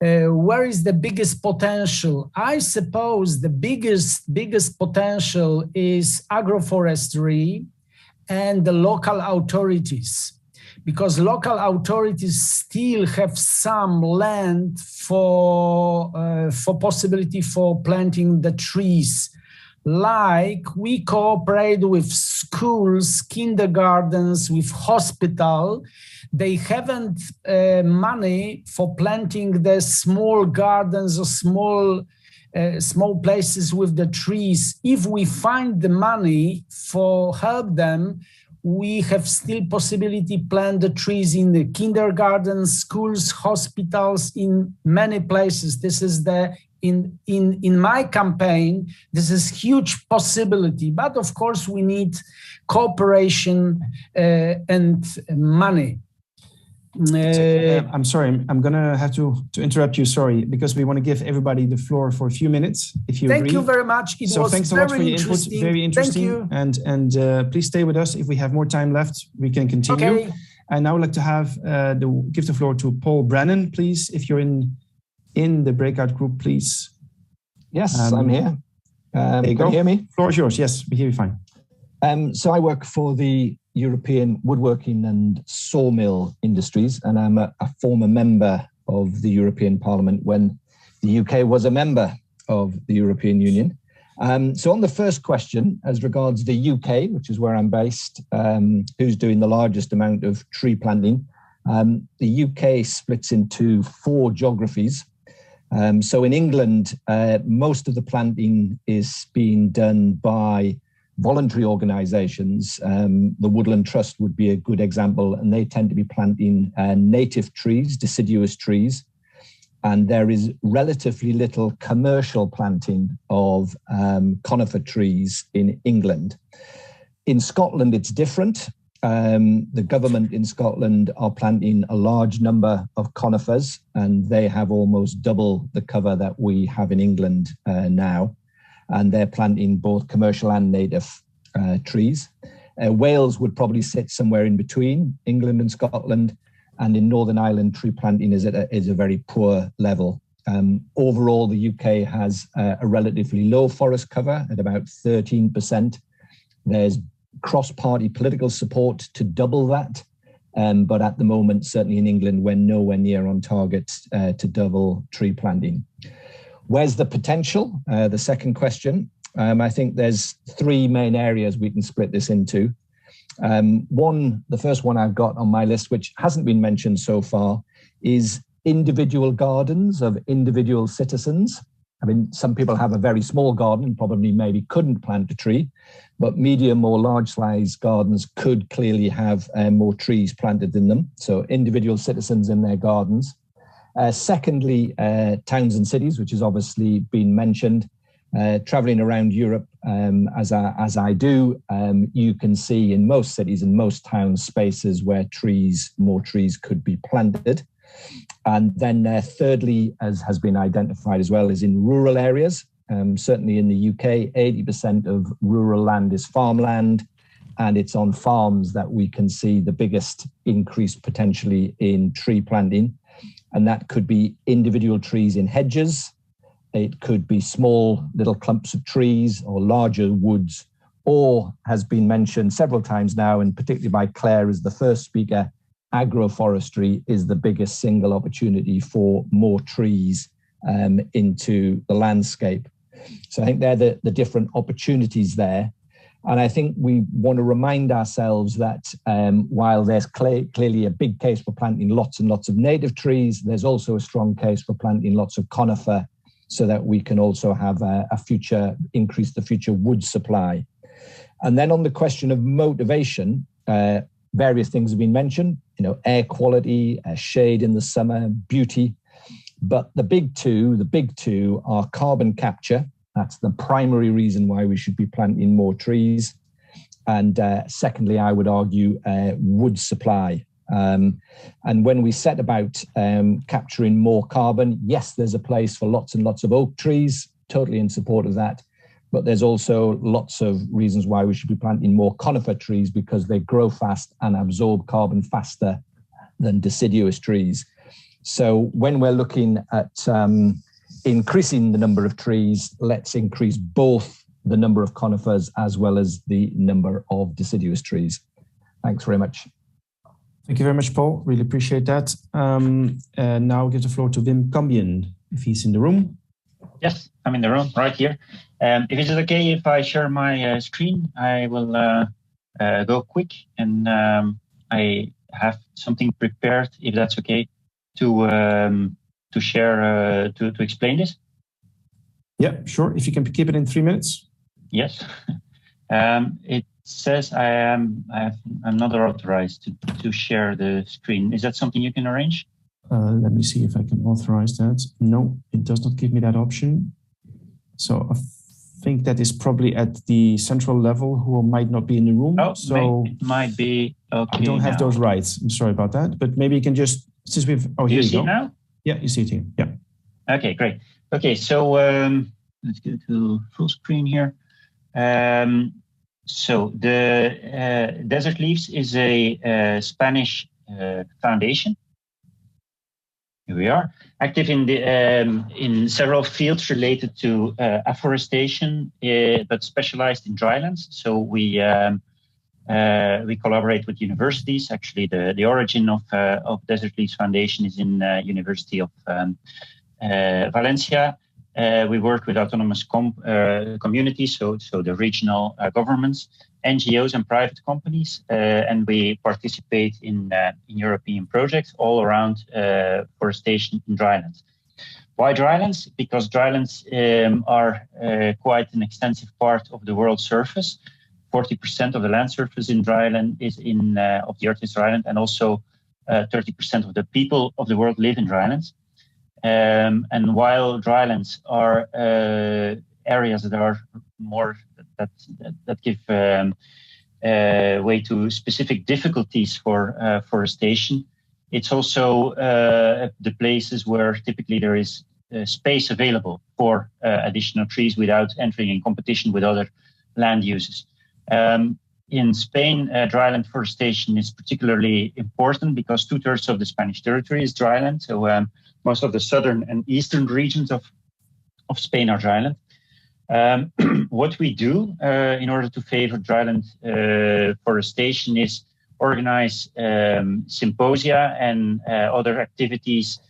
Where is the biggest potential? I suppose the biggest potential is agroforestry and the local authorities, because local authorities still have some land for possibility for planting the trees. Like we cooperate with schools, kindergartens, with hospital. They haven't money for planting the small gardens or small places with the trees. If we find the money for help them, we have still possibility plant the trees in the kindergartens, schools, hospitals, in many places. This is in my campaign, this is huge possibility, but of course we need cooperation and money. I'm sorry, I'm going to have to interrupt you, sorry, because we want to give everybody the floor for a few minutes, if you agree. Thank you very much. It was thanks a lot for your input, very interesting. Thank you. And please stay with us. If we have more time left, we can continue. Okay. And now I would like to have give the floor to Paul Brennan, please. If you're in the breakout group, please. Yes, I'm here. There you can you hear me? Floor is yours. Yes, we hear you fine. So I work for the European woodworking and sawmill industries, and I'm a former member of the European Parliament when the UK was a member of the European Union. So on the first question, as regards the UK, which is where I'm based, who's doing the largest amount of tree planting, the UK splits into 4 geographies. So in England, most of the planting is being done by voluntary organisations. The Woodland Trust would be a good example, and they tend to be planting native trees, deciduous trees. And there is relatively little commercial planting of conifer trees in England. In Scotland, it's different. The government in Scotland are planting a large number of conifers, and they have almost double the cover that we have in England now. And they're planting both commercial and native trees. Wales would probably sit somewhere in between England and Scotland, and in Northern Ireland, tree planting is at a very poor level. Overall, the UK has a relatively low forest cover at about 13%. There's cross-party political support to double that, but at the moment, certainly in England, we're nowhere near on target to double tree planting. Where's the potential? The second question. I think there's 3 main areas we can split this into. The first one I've got on my list, which hasn't been mentioned so far, is individual gardens of individual citizens. I mean, some people have a very small garden and probably maybe couldn't plant a tree, but medium or large size gardens could clearly have more trees planted in them. So individual citizens in their gardens. Secondly, towns and cities, which has obviously been mentioned. Traveling around Europe, as I do, you can see in most cities and most towns spaces where more trees could be planted. And then thirdly, as has been identified as well, is in rural areas. Certainly in the UK, 80% of rural land is farmland, and it's on farms that we can see the biggest increase potentially in tree planting. And that could be individual trees in hedges. It could be small little clumps of trees or larger woods, or has been mentioned several times now, and particularly by Claire as the first speaker, agroforestry is the biggest single opportunity for more trees into the landscape. So I think they're the different opportunities there. And I think we want to remind ourselves that while there's clearly a big case for planting lots and lots of native trees, there's also a strong case for planting lots of conifer, so that we can also have increase the future wood supply. And then on the question of motivation, various things have been mentioned, air quality, shade in the summer, beauty. But the big two are carbon capture. That's the primary reason why we should be planting more trees. And secondly, I would argue wood supply. And when we set about capturing more carbon, yes, there's a place for lots and lots of oak trees, totally in support of that. But there's also lots of reasons why we should be planting more conifer trees, because they grow fast and absorb carbon faster than deciduous trees. So when we're looking at increasing the number of trees, let's increase both the number of conifers as well as the number of deciduous trees. Thanks very much. Thank you very much, Paul. Really appreciate that. Now I'll give the floor to Wim Cambion, if he's in the room. Yes, I'm in the room, right here. If it is okay if I share my screen, I will go quick, and I have something prepared, if that's okay, to share, to explain this. Yeah, sure. If you can keep it in 3 minutes. Yes. It says I'm not authorized to share the screen. Is that something you can arrange? Let me see if I can authorize that. No, it does not give me that option. So I think that is probably at the central level, who might not be in the room. Oh, so it might be Okay, I don't have those rights. I'm sorry about that, but maybe you can just, since we've, oh, here you you see go. it now? Yeah, you see it here. Yeah. Okay, great. Okay, so let's go to full screen here. So the Desert Leaves is a Spanish foundation. Here we are, active in the in several fields related to afforestation, but specialized in drylands. So we collaborate with universities. Actually, the origin of Desert Leaves Foundation is in University of Valencia. We work with autonomous communities, so the regional governments, NGOs, and private companies, and we participate in European projects all around forestation in drylands. Why drylands? Because drylands are quite an extensive part of the world's surface. 40% of the land surface in dryland is of the Earth is dryland, and also 30% of the people of the world live in drylands. And while drylands are areas that are more that give way to specific difficulties for forestation, it's also the places where typically there is space available for additional trees without entering in competition with other land uses. In Spain, dryland forestation is particularly important because 2/3 of the Spanish territory is dryland. So most of the southern and eastern regions of Spain are dryland. What we do in order to favor dryland forestation is organize symposia and other activities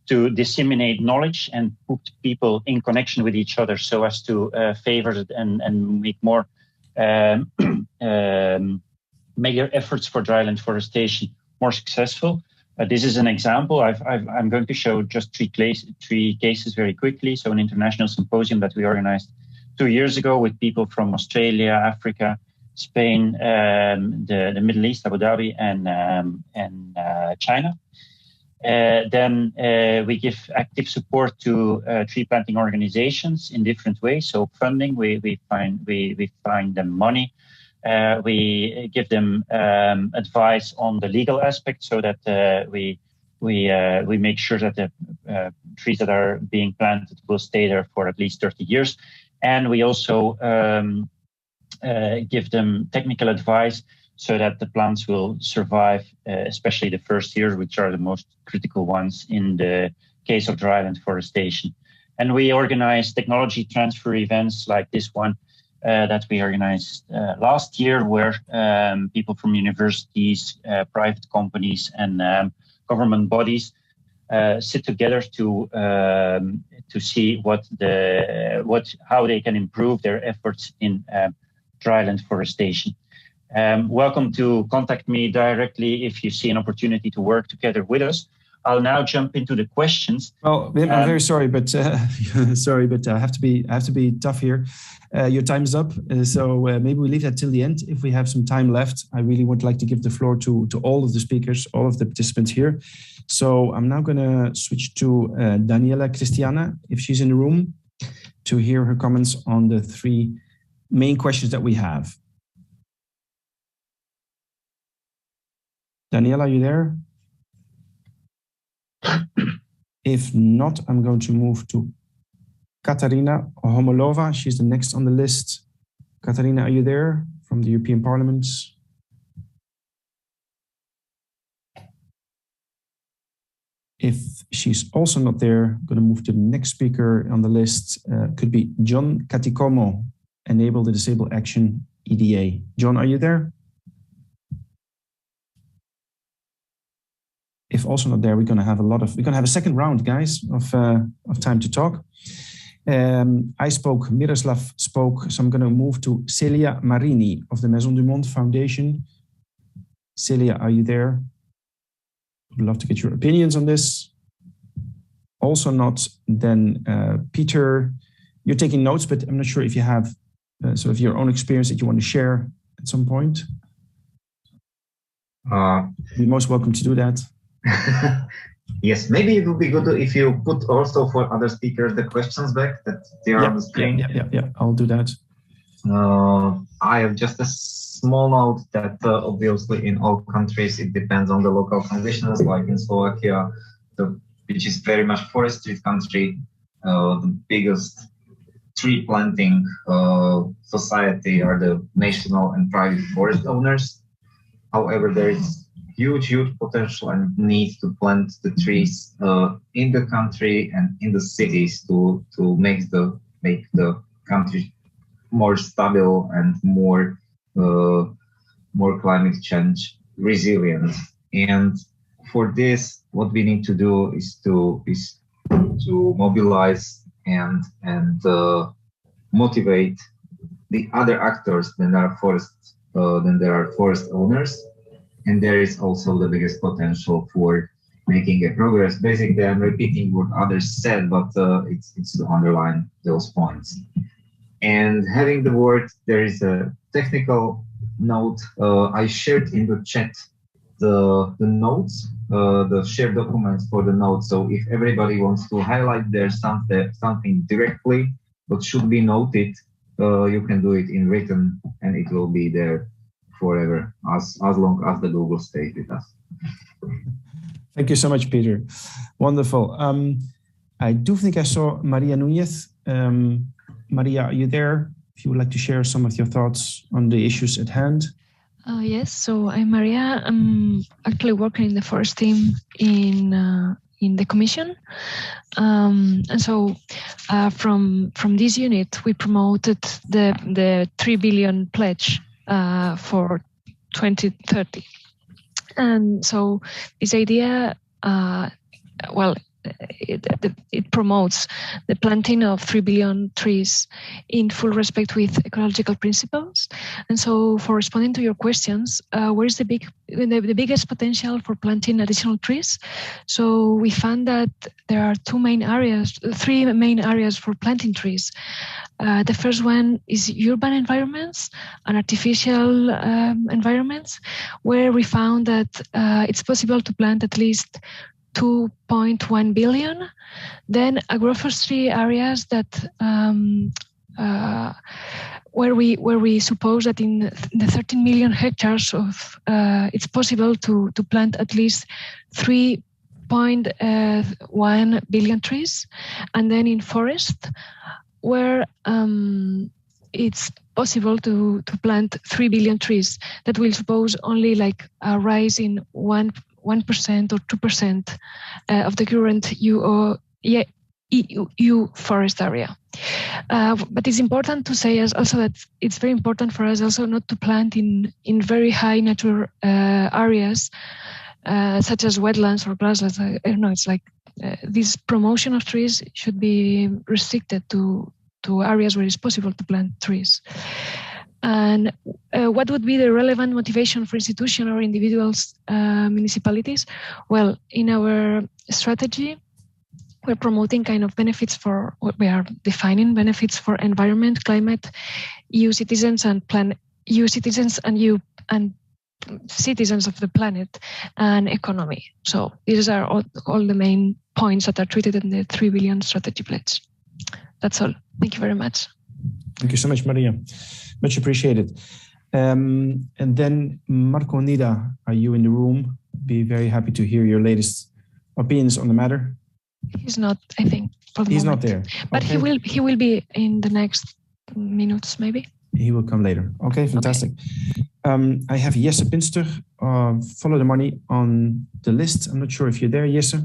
to disseminate knowledge and put people in connection with each other so as to favor it and make more major efforts for dryland forestation more successful. This is an example. I'm going to show just three cases very quickly. So an international symposium that we organized 2 years ago with people from Australia, Africa, Spain, the Middle East, Abu Dhabi, and China. Then we give active support to tree planting organizations in different ways. So funding, we find them money. We give them advice on the legal aspect, so that we make sure that the trees that are being planted will stay there for at least 30 years. And we also give them technical advice so that the plants will survive, especially the first year, which are the most critical ones in the case of dryland forestation. And we organize technology transfer events like this one that we organized last year, where people from universities, private companies, and government bodies sit together to see how they can improve their efforts in dryland forestation. Welcome to contact me directly if you see an opportunity to work together with us. I'll now jump into the questions. Well, Wim, I'm very sorry, but I have to be tough here. Your time is up, so maybe we leave that till the end. If we have some time left, I really would like to give the floor to all of the speakers, all of the participants here. So I'm now going to switch to Daniela Cristiana, if she's in the room, to hear her comments on the three main questions that we have. Daniela, are you there? If not, I'm going to move to Katarina Homolova. She's the next on the list. Katarina, are you there from the European Parliament? If she's also not there, I'm going to move to the next speaker on the list. Could be John Catikomo, Enable the Disabled Action EDA. John, are you there? If also not there, we're going to have a second round, guys, of time to talk. I spoke, Miroslav spoke, so I'm going to move to Celia Marini of the Maison du Monde Foundation. Celia, are you there? I'd love to get your opinions on this. Also not, then Peter, you're taking notes, but I'm not sure if you have sort of your own experience that you want to share at some point. You're most welcome to do that. Yes, maybe it would be good if you put also for other speakers the questions back that they are on the screen. Yeah, I'll do that. I have just a small note that obviously in all countries it depends on the local conditions. Like in Slovakia, which is very much forestry country, the biggest tree planting society are the national and private forest owners. However, there is huge potential and need to plant the trees in the country and in the cities to make the country more stable and more climate change resilient. And for this, what we need to do is to mobilize and motivate the other actors than there are forest owners. And there is also the biggest potential for making a progress. Basically, I'm repeating what others said, but it's to underline those points. And having the word, there is a technical note. I shared in the chat the notes, the shared documents for the notes. So if everybody wants to highlight there something directly, but should be noted, you can do it in written, and it will be there forever, as long as the Google stays with us. Thank you so much, Peter. Wonderful. I do think I saw Maria Núñez. Maria, are you there? If you would like to share some of your thoughts on the issues at hand. Yes, so I'm Maria. I'm actually working in the forest team in the Commission. And so from this unit, we promoted the 3 billion pledge for 2030. And so this idea, it promotes the planting of 3 billion trees in full respect with ecological principles. And so for responding to your questions, where is the biggest potential for planting additional trees? So we found that there are three main areas for planting trees. The first one is urban environments and artificial environments, where we found that it's possible to plant at least 2.1 billion. Then agroforestry areas that where we suppose that in the 13 million hectares of it's possible to plant at least 3.1 billion trees. And then in forest, where it's possible to plant 3 billion trees, that will suppose only like a rise in 1% or 2% of the current EU forest area. But it's important to say also that it's very important for us also not to plant in very high nature areas such as wetlands or grasslands. I don't know, it's like this promotion of trees should be restricted to areas where it's possible to plant trees. And what would be the relevant motivation for institutions or individuals, municipalities? Well, in our strategy, we're promoting kind of benefits for what we are defining benefits for environment, climate, EU citizens and citizens of the planet and economy. So these are all the main points that are treated in the 3 billion strategy pledge. That's all. Thank you very much. Thank you so much, Maria. Much appreciated. And then Marco Nida, are you in the room? Be very happy to hear your latest opinions on the matter. He's not, I think. He's not there. But okay. He will be in the next minutes, maybe. He will come later. Okay, fantastic. Okay. I have Jesse Pinster, Follow the Money on the list. I'm not sure if you're there, Jesse.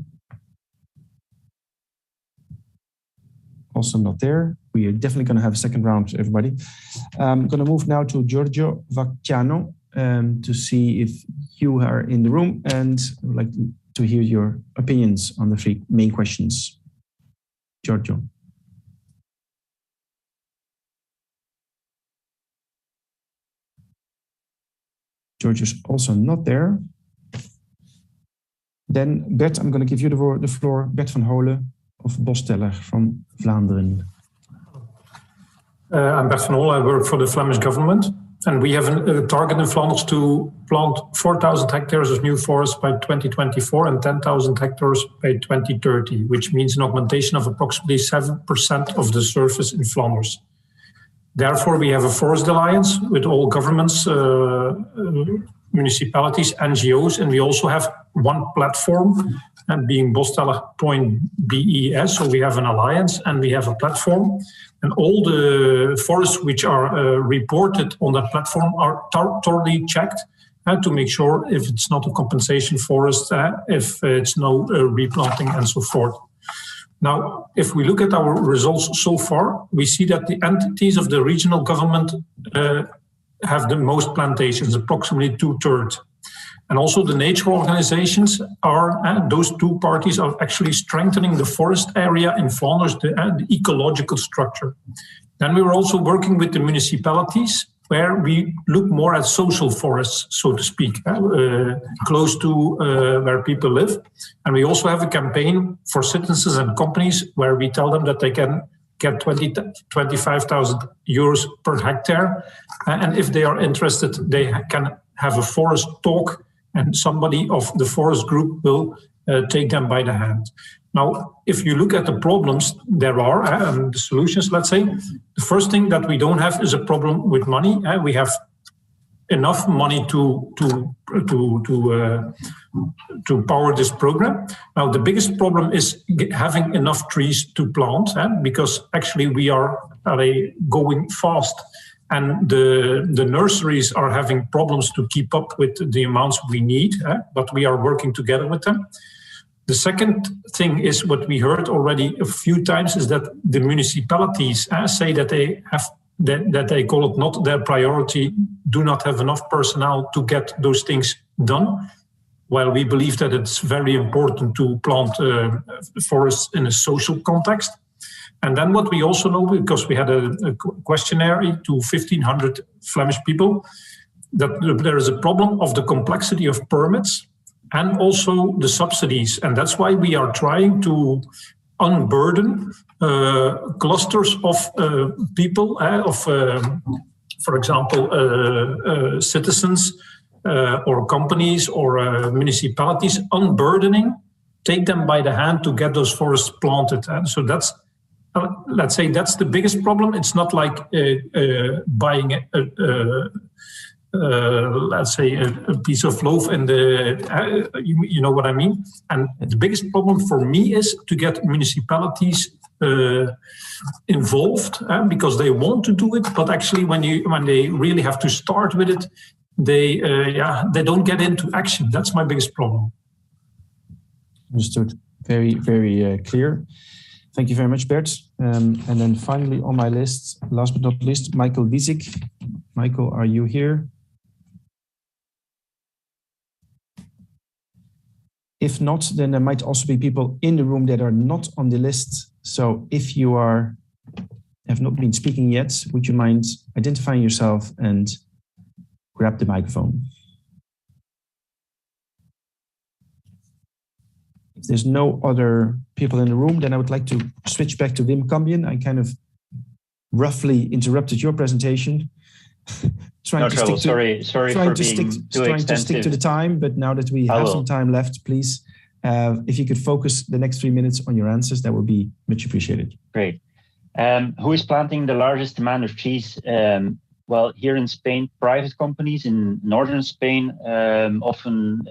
Also not there. We are definitely going to have a second round, everybody. I'm going to move now to Giorgio Vacciano to see if you are in the room, and I would like to hear your opinions on the three main questions. Giorgio. Giorgio's also not there. Then Bert, I'm going to give you the floor. Bert van Holen of Bosteller from Vlaanderen. I'm Bert van Holen. I work for the Flemish government, and we have a target in Flanders to plant 4,000 hectares of new forests by 2024 and 10,000 hectares by 2030, which means an augmentation of approximately 7% of the surface in Flanders. Therefore, we have a forest alliance with all governments, municipalities, NGOs, and we also have one platform, and being Bosstellig.BES. So we have an alliance and we have a platform, and all the forests which are reported on that platform are thoroughly checked to make sure if it's not a compensation forest, if it's no replanting and so forth. Now, if we look at our results so far, we see that the entities of the regional government have the most plantations, approximately 2/3. And also the nature organizations are, those two parties are actually strengthening the forest area in Flanders, the ecological structure. Then we were also working with the municipalities, where we look more at social forests, so to speak, close to where people live. And we also have a campaign for citizens and companies where we tell them that they can get 25,000 euros per hectare. And if they are interested, they can have a forest talk, and somebody of the forest group will take them by the hand. Now, if you look at the problems there are, and the solutions, let's say, the first thing that we don't have is a problem with money. We have enough money to power this program. Now, the biggest problem is having enough trees to plant, because actually we are going fast, and the nurseries are having problems to keep up with the amounts we need, but we are working together with them. The second thing is what we heard already a few times, is that the municipalities say that they have that they call it not their priority, do not have enough personnel to get those things done. While we believe that it's very important to plant forests in a social context. And then what we also know, because we had a questionnaire to 1,500 Flemish people, that there is a problem of the complexity of permits and also the subsidies. And that's why we are trying to unburden clusters of people, for example, citizens or companies or municipalities, unburdening, take them by the hand to get those forests planted. And so that's, let's say, that's the biggest problem. It's not like buying let's say a piece of loaf and you know what I mean. And the biggest problem for me is to get municipalities involved, because they want to do it, but actually when they really have to start with it, they don't get into action. That's my biggest problem. Understood. Very, very clear. Thank you very much, Bert. And then finally on my list, last but not least, Michael Bisick. Michael, are you here? If not, then there might also be people in the room that are not on the list. So if you have not been speaking yet, would you mind identifying yourself and grab the microphone? If there's no other people in the room, then I would like to switch back to Wim Cambien. I kind of roughly interrupted your presentation. Trying to stick to the time, but now that we have some time left, please, if you could focus the next 3 minutes on your answers, that would be much appreciated. Great. Who is planting the largest amount of trees? Well, here in Spain, private companies. In northern Spain, often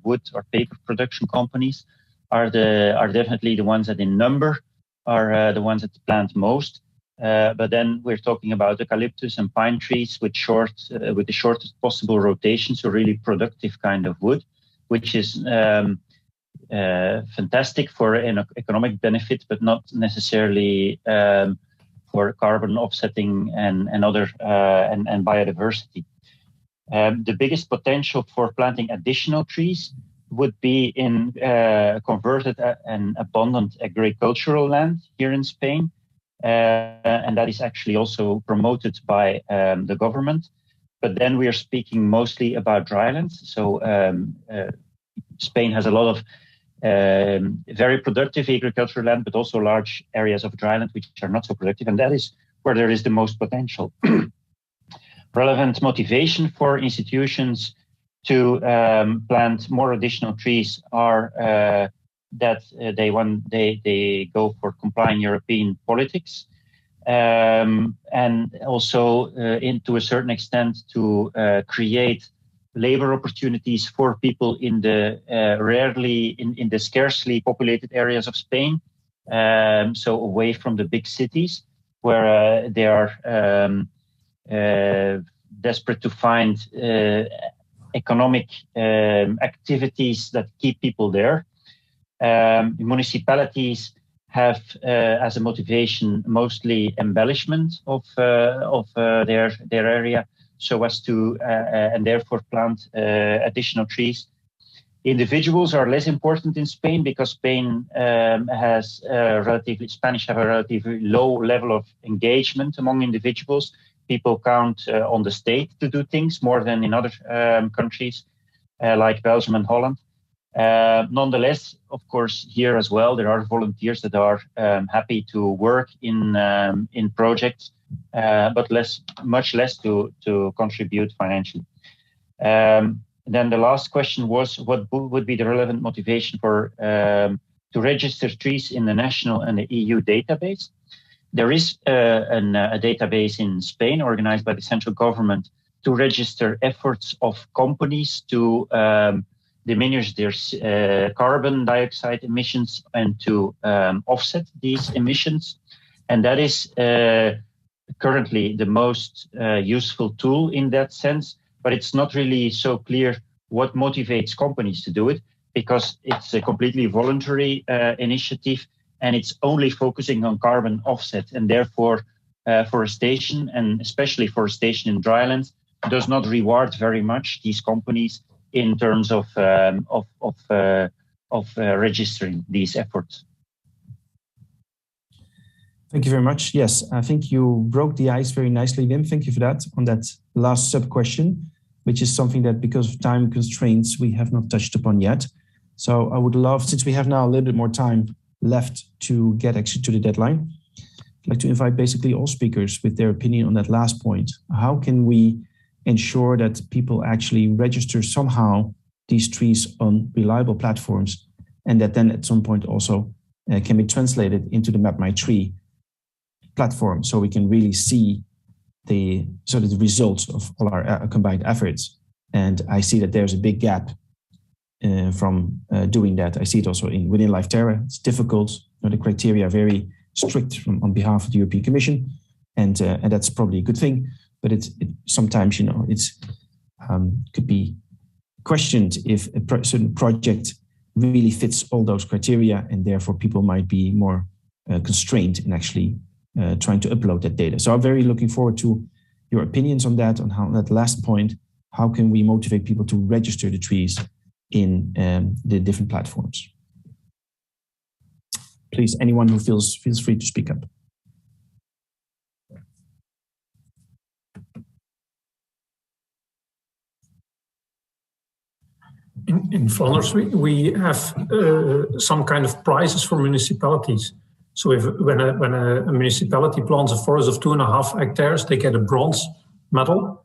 wood or paper production companies are definitely the ones that in number are the ones that plant most. But then we're talking about eucalyptus and pine trees with the shortest possible rotation, so really productive kind of wood, which is fantastic for an economic benefit, but not necessarily for carbon offsetting and other and biodiversity. The biggest potential for planting additional trees would be in converted and abundant agricultural land here in Spain. And that is actually also promoted by the government. But then we are speaking mostly about drylands. So Spain has a lot of very productive agricultural land, but also large areas of dryland which are not so productive. And that is where there is the most potential. Relevant motivation for institutions to plant more additional trees are that they go for complying European politics. and also to a certain extent to create labor opportunities for people in the in the scarcely populated areas of Spain, so away from the big cities where they are desperate to find economic activities that keep people there. Municipalities have as a motivation mostly embellishment of their area, so as to and therefore plant additional trees. Individuals are less important in Spain because Spain Spanish have a relatively low level of engagement among individuals. People count on the state to do things more than in other countries like Belgium and Holland. Nonetheless, of course, here as well, there are volunteers that are happy to work in projects, but much less to contribute financially. Then the last question was, what would be the relevant motivation for to register trees in the national and the EU database? There is a database in Spain organized by the central government to register efforts of companies to diminish their carbon dioxide emissions and to offset these emissions. And that is currently the most useful tool in that sense, but it's not really so clear what motivates companies to do it, because it's a completely voluntary initiative and it's only focusing on carbon offset, and therefore forestation, and especially forestation in drylands, does not reward very much these companies in terms of registering these efforts. Thank you very much. Yes, I think you broke the ice very nicely, Wim. Thank you for that on that last sub-question, which is something that because of time constraints, we have not touched upon yet. So I would love, since we have now a little bit more time left to get actually to the deadline, I'd like to invite basically all speakers with their opinion on that last point. How can we ensure that people actually register somehow these trees on reliable platforms, and that then at some point also can be translated into the Map My Tree platform, so we can really see the results of all our combined efforts. And I see that there's a big gap from doing that. I see it also within Life Terra. It's difficult. The criteria are very strict on behalf of the European Commission, and that's probably a good thing. But it sometimes, it's could be questioned if a certain project really fits all those criteria, and therefore people might be more constrained in actually trying to upload that data. So I'm very looking forward to your opinions on that, on how that last point, how can we motivate people to register the trees in the different platforms? Please, anyone who feels free to speak up. In Flanders, we have some kind of prizes for municipalities. So when a municipality plants a forest of 2.5 hectares, they get a bronze medal.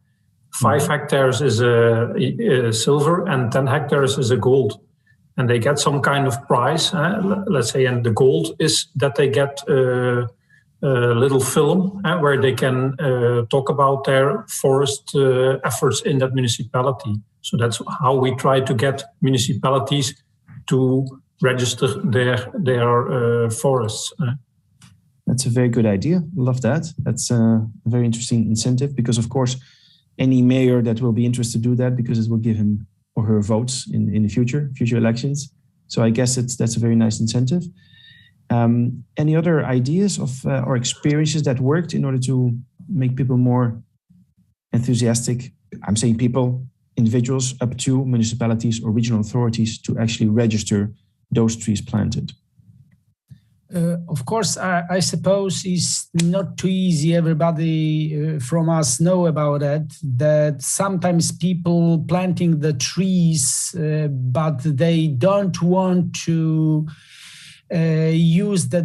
5 hectares is a silver, and 10 hectares is a gold. And they get some kind of prize, let's say, and the gold is that they get a little film where they can talk about their forest efforts in that municipality. So that's how we try to get municipalities to register their forests. That's a very good idea. Love that. That's a very interesting incentive, because of course, any mayor that will be interested to do that, because it will give him or her votes in the future elections. So I guess that's a very nice incentive. Any other ideas of or experiences that worked in order to make people more enthusiastic? I'm saying people, individuals, up to municipalities or regional authorities to actually register those trees planted. Of course, I suppose it's not too easy. Everybody from us know about it, that sometimes people planting the trees, but they don't want to use the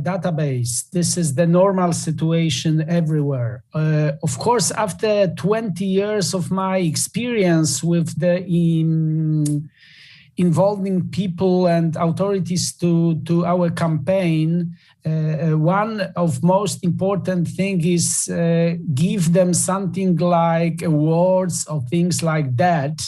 database. This is the normal situation everywhere. Of course, after 20 years of my experience with the involving people and authorities to our campaign, one of most important thing is give them something like awards or things like that.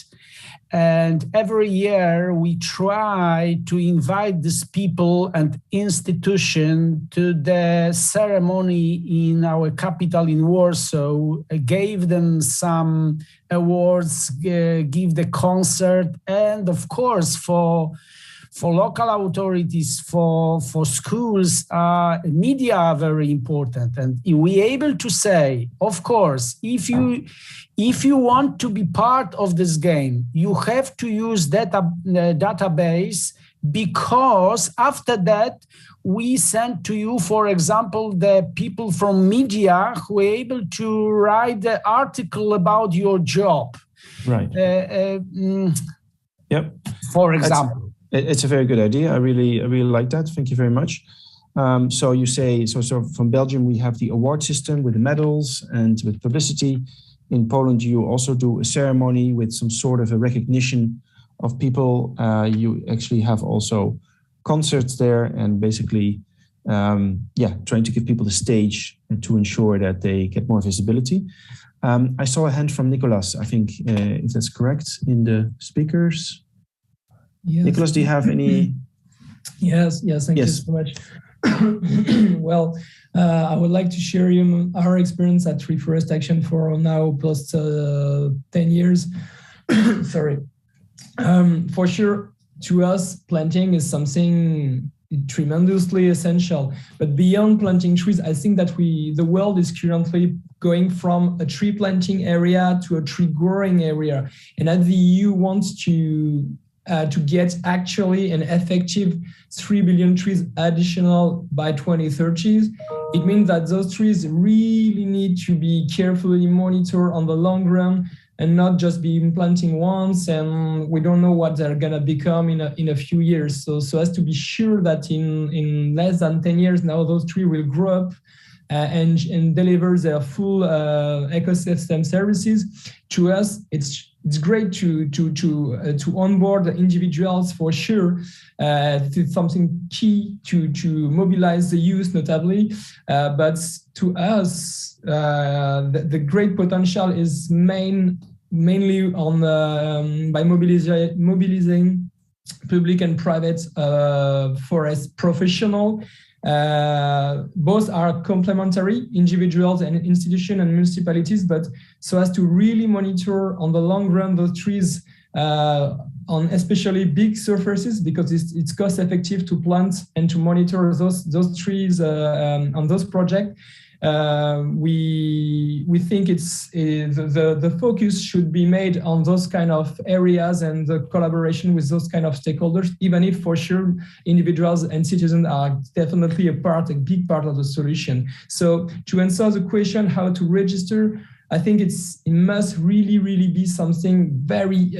And every year we try to invite these people and institution to the ceremony in our capital in Warsaw, gave them some awards, give the concert, and of course for local authorities, for schools, media are very important. And we able to say, of course, if you want to be part of this game, you have to use database, because after that, we send to you, for example, the people from media who are able to write the article about your job. Right. Yep. For example. It's a very good idea. I really like that. Thank you very much. So you say, so from Belgium, we have the award system with the medals and with publicity. In Poland, you also do a ceremony with some sort of a recognition of people. You actually have also concerts there and basically, trying to give people the stage to ensure that they get more visibility. I saw a hand from Nicolas, I think, if that's correct, in the speakers. Yes. Nicolas, do you have any? Yes, thank you so much. Well, I would like to share our experience at Reforestation for now plus 10 years. Sorry. For sure, to us, planting is something tremendously essential. But beyond planting trees, I think that the world is currently going from a tree planting area to a tree growing area. And as the EU wants to get actually an effective 3 billion trees additional by 2030, it means that those trees really need to be carefully monitored on the long run and not just be planting once, and we don't know what they're gonna become in a few years. So as to be sure that in less than 10 years now, those trees will grow up and deliver their full ecosystem services. To us, it's great to onboard the individuals for sure. It's something key to mobilize the youth, notably. But to us, the great potential is mainly on by mobilizing public and private forest professional. Both are complementary, individuals and institutions and municipalities, but so as to really monitor on the long run those trees on especially big surfaces, because it's cost effective to plant and to monitor those trees on those projects. We think it's the focus should be made on those kind of areas and the collaboration with those kind of stakeholders, even if for sure individuals and citizens are definitely a big part of the solution. So to answer the question how to register, I think it must really be something very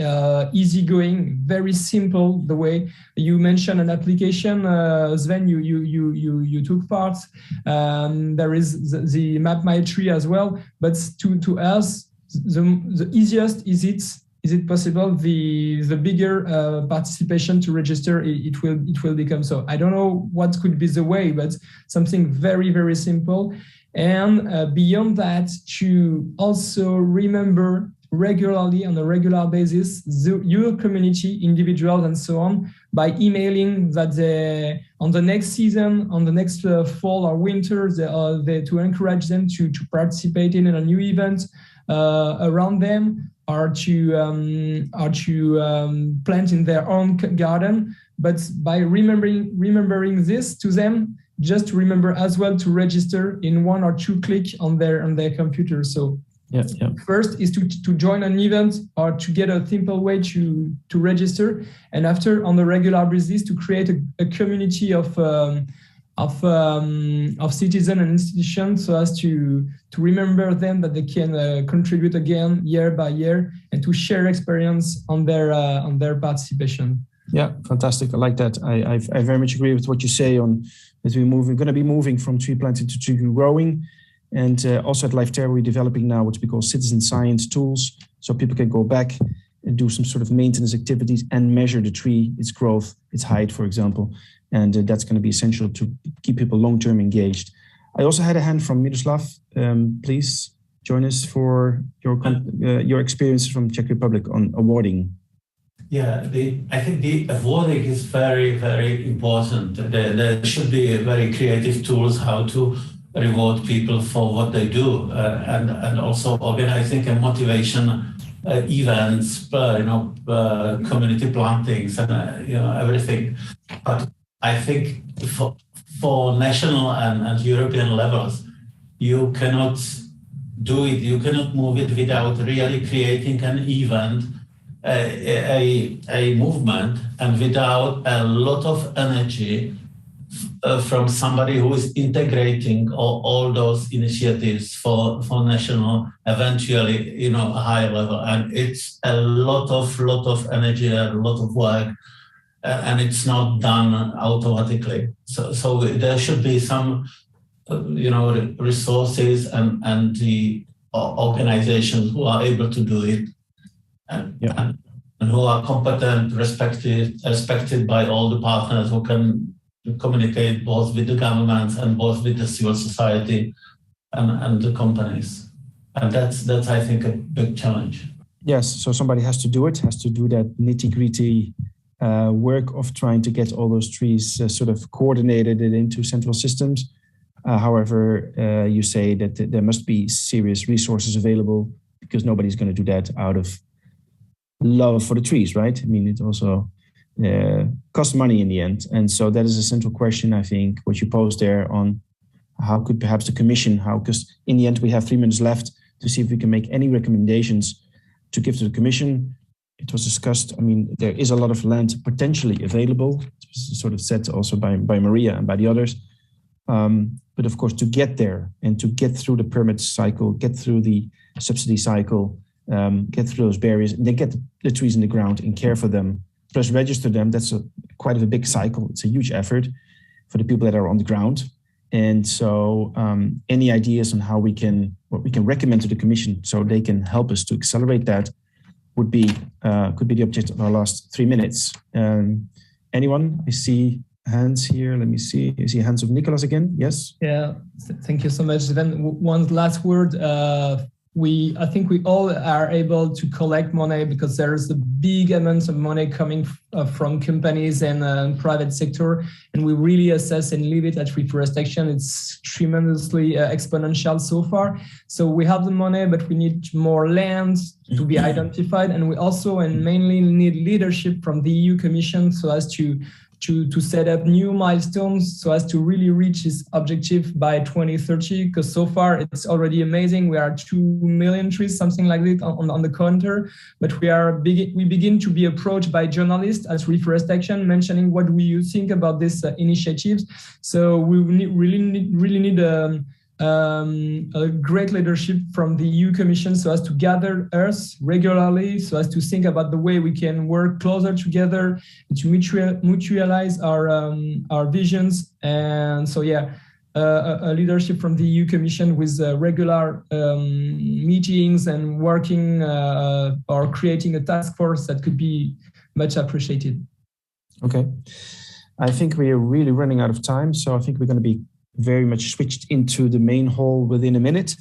easygoing, very simple. The way you mentioned an application, Sven, you took part. There is the Map My Tree as well. But to us, the easiest is it possible? The bigger participation to register it will become. So I don't know what could be the way, but something very simple. And beyond that, to also remember regularly on a regular basis your community, individuals, and so on, by emailing that on the next season, on the next fall or winter, to encourage them to participate in a new event around them, or to plant in their own garden. But by remembering this to them, just remember as well to register in 1 or 2 clicks on their computer. So first is to join an event or to get a simple way to register, and after on the regular basis to create a community of citizens and institutions, so as to remember them that they can contribute again year by year and to share experience on their participation. Yeah, fantastic. I like that. I very much agree with what you say on that we're going to be moving from tree planting to tree growing. And also at Life Terra, we're developing now what we call citizen science tools, so people can go back do some sort of maintenance activities and measure the tree, its growth, its height, for example. And that's going to be essential to keep people long-term engaged. I also had a hand from Miroslav. Please join us for your experience from Czech Republic on awarding. Yeah, I think the awarding is very, very important. There should be very creative tools how to reward people for what they do, and also organizing and motivation events, community plantings, and everything. But I think for national and European levels, you cannot do it. You cannot move it without really creating an event, a movement, and without a lot of energy from somebody who is integrating all those initiatives for national, eventually, a higher level. And it's a lot of energy, a lot of work, and it's not done automatically. So there should be some, resources and the organizations who are able to do it, and who are competent, respected by all the partners, who can communicate both with the governments and both with the civil society and the companies. And that's I think a big challenge. Yes, so somebody has to do it, has to do that nitty-gritty work of trying to get all those trees sort of coordinated into central systems. However, you say that there must be serious resources available, because nobody's going to do that out of love for the trees, right? I mean, it also costs money in the end. And so that is a central question, I think, what you posed there on how could perhaps the Commission, because in the end we have 3 minutes left to see if we can make any recommendations to give to the Commission. It was discussed, I mean, there is a lot of land potentially available, it was sort of said also by Maria and by the others. But of course, to get there and to get through the permit cycle, get through the subsidy cycle, get through those barriers, and then get the trees in the ground and care for them, plus register them, that's quite a big cycle. It's a huge effort for the people that are on the ground. And so any ideas on how what we can recommend to the Commission so they can help us to accelerate that could be the object of our last 3 minutes. Anyone? I see hands here. Let me see. I see hands of Nicolas again. Yes. Yeah. Thank you so much. Then one last word. I think we all are able to collect money, because there's a big amount of money coming from companies and private sector, and we really assess and leave it at Reforestation. It's tremendously exponential so far. So we have the money, but we need more land to be identified, and we also and mainly need leadership from the EU Commission so as to set up new milestones so as to really reach this objective by 2030, because so far it's already amazing. We are 2 million trees, something like that on the counter, but we begin to be approached by journalists at Reforestation mentioning what do you think about this initiatives. So we really need a great leadership from the EU Commission so as to gather us regularly, so as to think about the way we can work closer together to mutualize our visions. And so, a leadership from the EU Commission with regular meetings and working or creating a task force that could be much appreciated. Okay. I think we are really running out of time, so I think we're going to be very much switched into the main hall within a minute.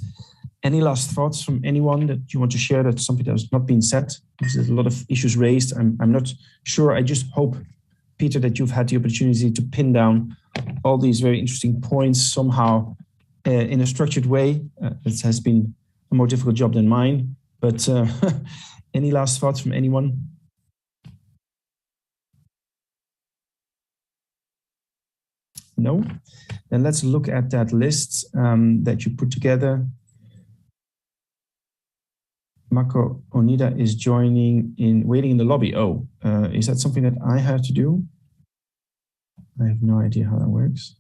Any last thoughts from anyone that you want to share? That's something that has not been said, because there's a lot of issues raised. I'm not sure. I just hope, Peter, that you've had the opportunity to pin down all these very interesting points somehow in a structured way. It has been a more difficult job than mine, but any last thoughts from anyone? No? Then let's look at that list that you put together. Mako Onida is waiting in the lobby. Oh, is that something that I have to do? I have no idea how that works.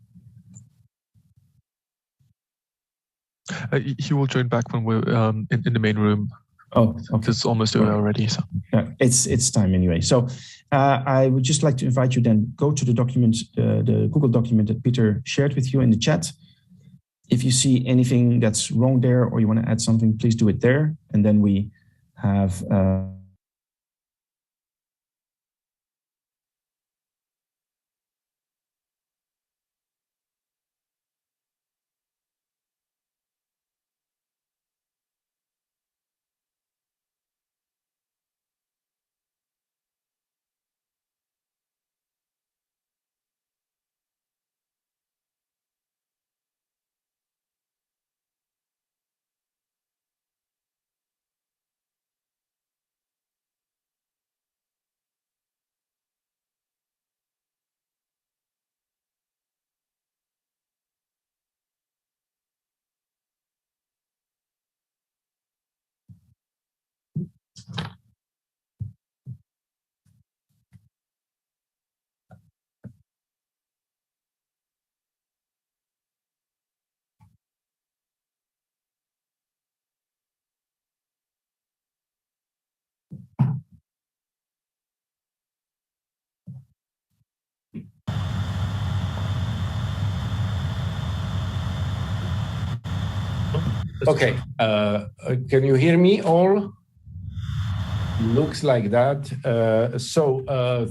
He will join back when we're in the main room. Oh, okay. It's almost over already. So yeah, it's time anyway. So I would just like to invite you then go to the document, the Google document that Peter shared with you in the chat. If you see anything that's wrong there or you want to add something, please do it there. And then we have Okay, can you hear me all? Looks like that.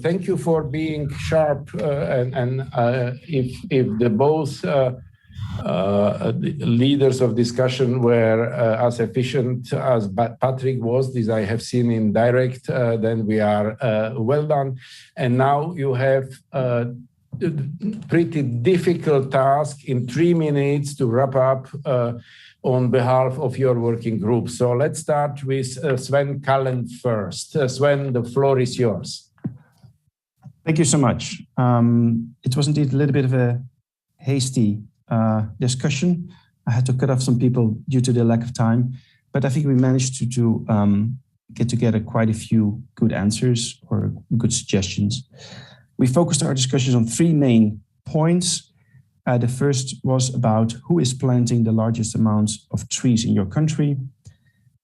Thank you for being sharp, and if the both leaders of discussion were as efficient as Patrick was, this I have seen in direct, then we are well done. And now you have pretty difficult task in 3 minutes to wrap up on behalf of your working group. So let's start with Sven Kallen first. Sven, the floor is yours. Thank you so much. It was indeed a little bit of a hasty discussion. I had to cut off some people due to the lack of time, but I think we managed to get together quite a few good answers or good suggestions. We focused our discussions on 3 main points. The first was about who is planting the largest amounts of trees in your country.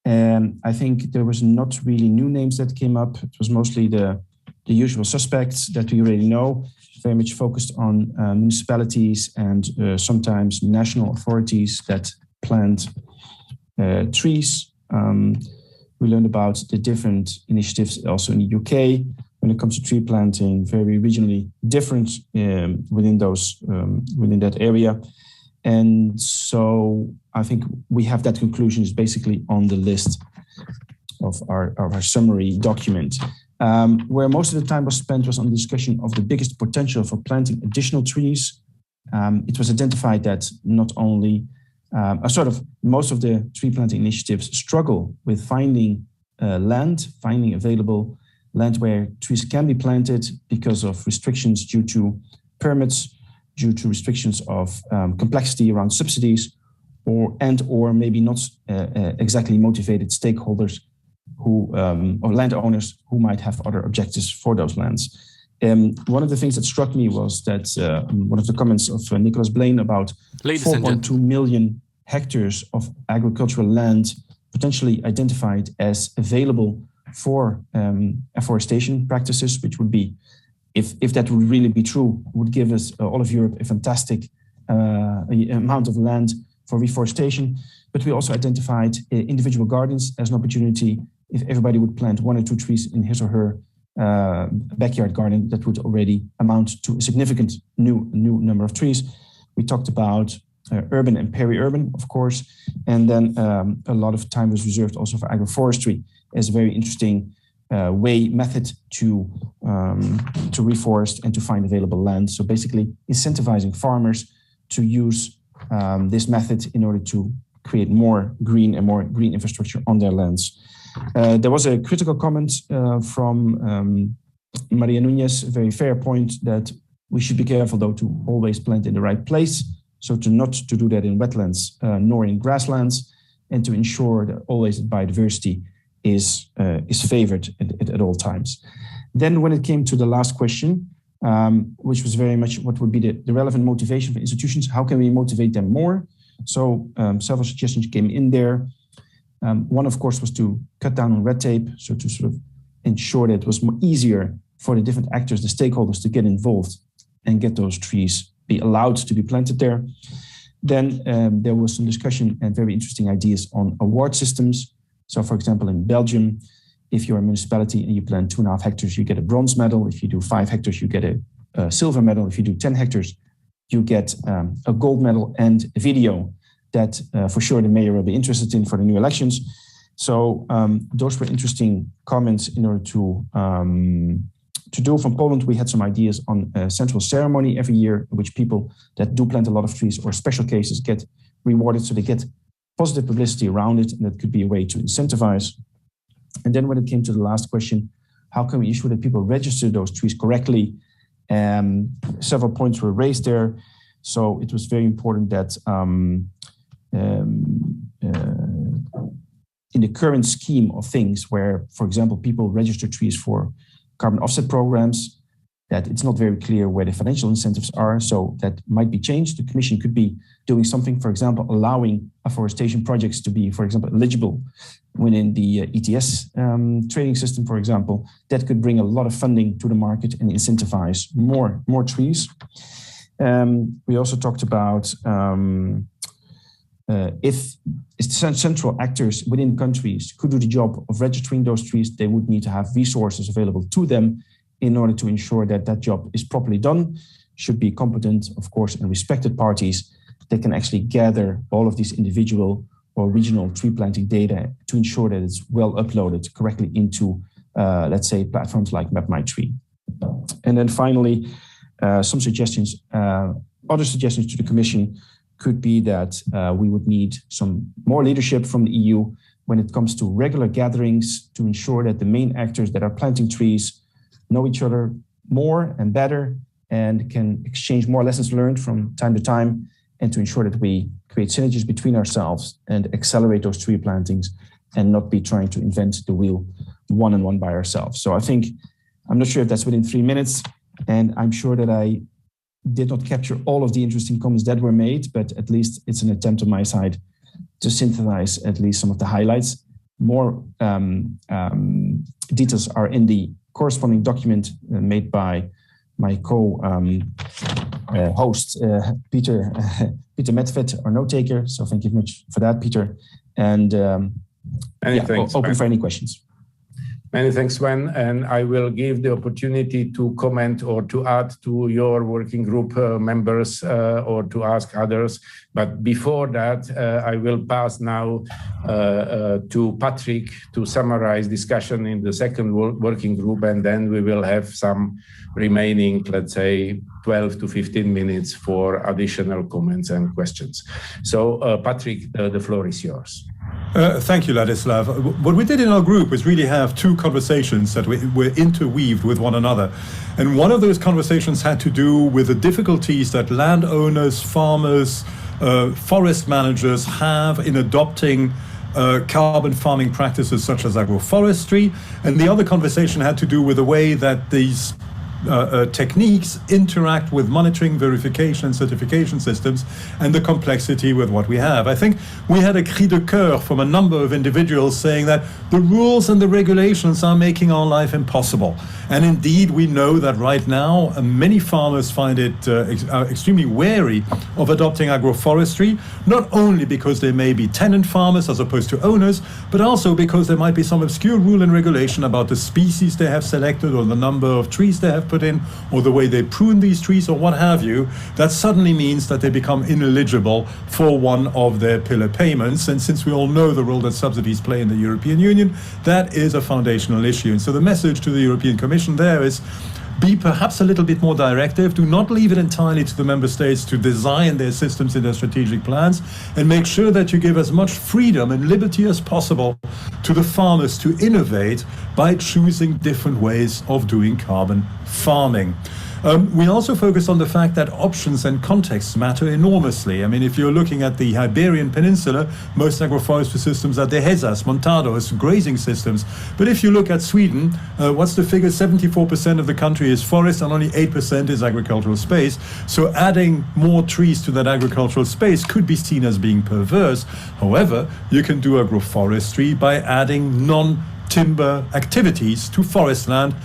And I think there was not really new names that came up. It was mostly the usual suspects that we already know, very much focused on municipalities and sometimes national authorities that plant trees. We learned about the different initiatives also in the UK when it comes to tree planting, very regionally different within that area. And so I think we have that conclusion is basically on the list of our summary document. Where most of the time was spent was on the discussion of the biggest potential for planting additional trees. It was identified that not only most of the tree planting initiatives struggle with finding finding available land where trees can be planted because of restrictions due to permits, due to restrictions of complexity around subsidies, or maybe not exactly motivated stakeholders or landowners who might have other objectives for those lands. One of the things that struck me was that one of the comments of Nicholas Blaine about 4.2 million hectares of agricultural land potentially identified as available for afforestation practices, which would be, if that would really be true, would give us all of Europe a fantastic amount of land for reforestation. But we also identified individual gardens as an opportunity. If everybody would plant 1 or 2 trees in his or her backyard garden, that would already amount to a significant new number of trees. We talked about urban and peri-urban, of course, and then a lot of time was reserved also for agroforestry as a very interesting method to reforest and to find available land. So basically incentivizing farmers to use this method in order to create more green infrastructure on their lands. There was a critical comment from Maria Nunez, a very fair point that we should be careful though to always plant in the right place. So not to do that in wetlands nor in grasslands, and to ensure that always biodiversity is favored at all times. Then when it came to the last question, which was very much what would be the relevant motivation for institutions, how can we motivate them more? So several suggestions came in there. One, of course, was to cut down on red tape, so to sort of ensure that it was more easier for the different actors, the stakeholders, to get involved and get those trees be allowed to be planted there. Then there was some discussion and very interesting ideas on award systems. So, for example, in Belgium, if you're a municipality and you plant 2.5 hectares, you get a bronze medal. If you do 5 hectares, you get a silver medal. If you do 10 hectares, you get a gold medal and a video that for sure the mayor will be interested in for the new elections. So those were interesting comments in order to do. From Poland, we had some ideas on a central ceremony every year in which people that do plant a lot of trees or special cases get rewarded, so they get positive publicity around it, and that could be a way to incentivize. And then when it came to the last question, how can we ensure that people register those trees correctly? Several points were raised there. So it was very important that in the current scheme of things where, for example, people register trees for carbon offset programs, that it's not very clear where the financial incentives are. So that might be changed. The Commission could be doing something, for example, allowing afforestation projects to be, for example, eligible within the ETS trading system, for example. That could bring a lot of funding to the market and incentivize more trees. We also talked about if central actors within countries could do the job of registering those trees, they would need to have resources available to them in order to ensure that that job is properly done. Should be competent, of course, and respected parties that can actually gather all of these individual or regional tree planting data to ensure that it's well uploaded correctly into, let's say, platforms like MapMyTree. And then finally, some suggestions, other suggestions to the Commission could be that we would need some more leadership from the EU when it comes to regular gatherings to ensure that the main actors that are planting trees know each other more and better and can exchange more lessons learned from time to time, and to ensure that we create synergies between ourselves and accelerate those tree plantings and not be trying to invent the wheel one-on-one by ourselves. So I think, I'm not sure if that's within 3 minutes, and I'm sure that I did not capture all of the interesting comments that were made, but at least it's an attempt on my side to synthesize at least some of the highlights. More details are in the corresponding document made by my co-host, Peter Medved, our note taker. So thank you very much for that, Peter. And thanks, open for any questions. Many thanks, Sven. And I will give the opportunity to comment or to add to your working group members or to ask others. But before that, I will pass now to Patrick to summarize discussion in the second working group, and then we will have some remaining, let's say, 12 to 15 minutes for additional comments and questions. So, Patrick, the floor is yours. Thank you, Ladislav. What we did in our group was really have two conversations that were interweaved with one another. And one of those conversations had to do with the difficulties that landowners, farmers, forest managers have in adopting carbon farming practices such as agroforestry. And the other conversation had to do with the way that these techniques interact with monitoring, verification, and certification systems, and the complexity with what we have. I think we had a cri de coeur from a number of individuals saying that the rules and the regulations are making our life impossible. And indeed, we know that right now, many farmers find it extremely wary of adopting agroforestry, not only because they may be tenant farmers as opposed to owners, but also because there might be some obscure rule and regulation about the species they have selected or the number of trees they have put in, or the way they prune these trees, or what have you, that suddenly means that they become ineligible for one of their pillar payments. And since we all know the role that subsidies play in the European Union, that is a foundational issue. And so the message to the European Commission there is, be perhaps a little bit more directive. Do not leave it entirely to the member states to design their systems in their strategic plans, and make sure that you give as much freedom and liberty as possible to the farmers to innovate by choosing different ways of doing carbon farming. We also focus on the fact that options and contexts matter enormously. I mean, if you're looking at the Iberian Peninsula, most agroforestry systems are dehesas, montados, grazing systems. But if you look at Sweden, what's the figure? 74% of the country is forest and only 8% is agricultural space. So adding more trees to that agricultural space could be seen as being perverse. However, you can do agroforestry by adding non-timber activities to forest land,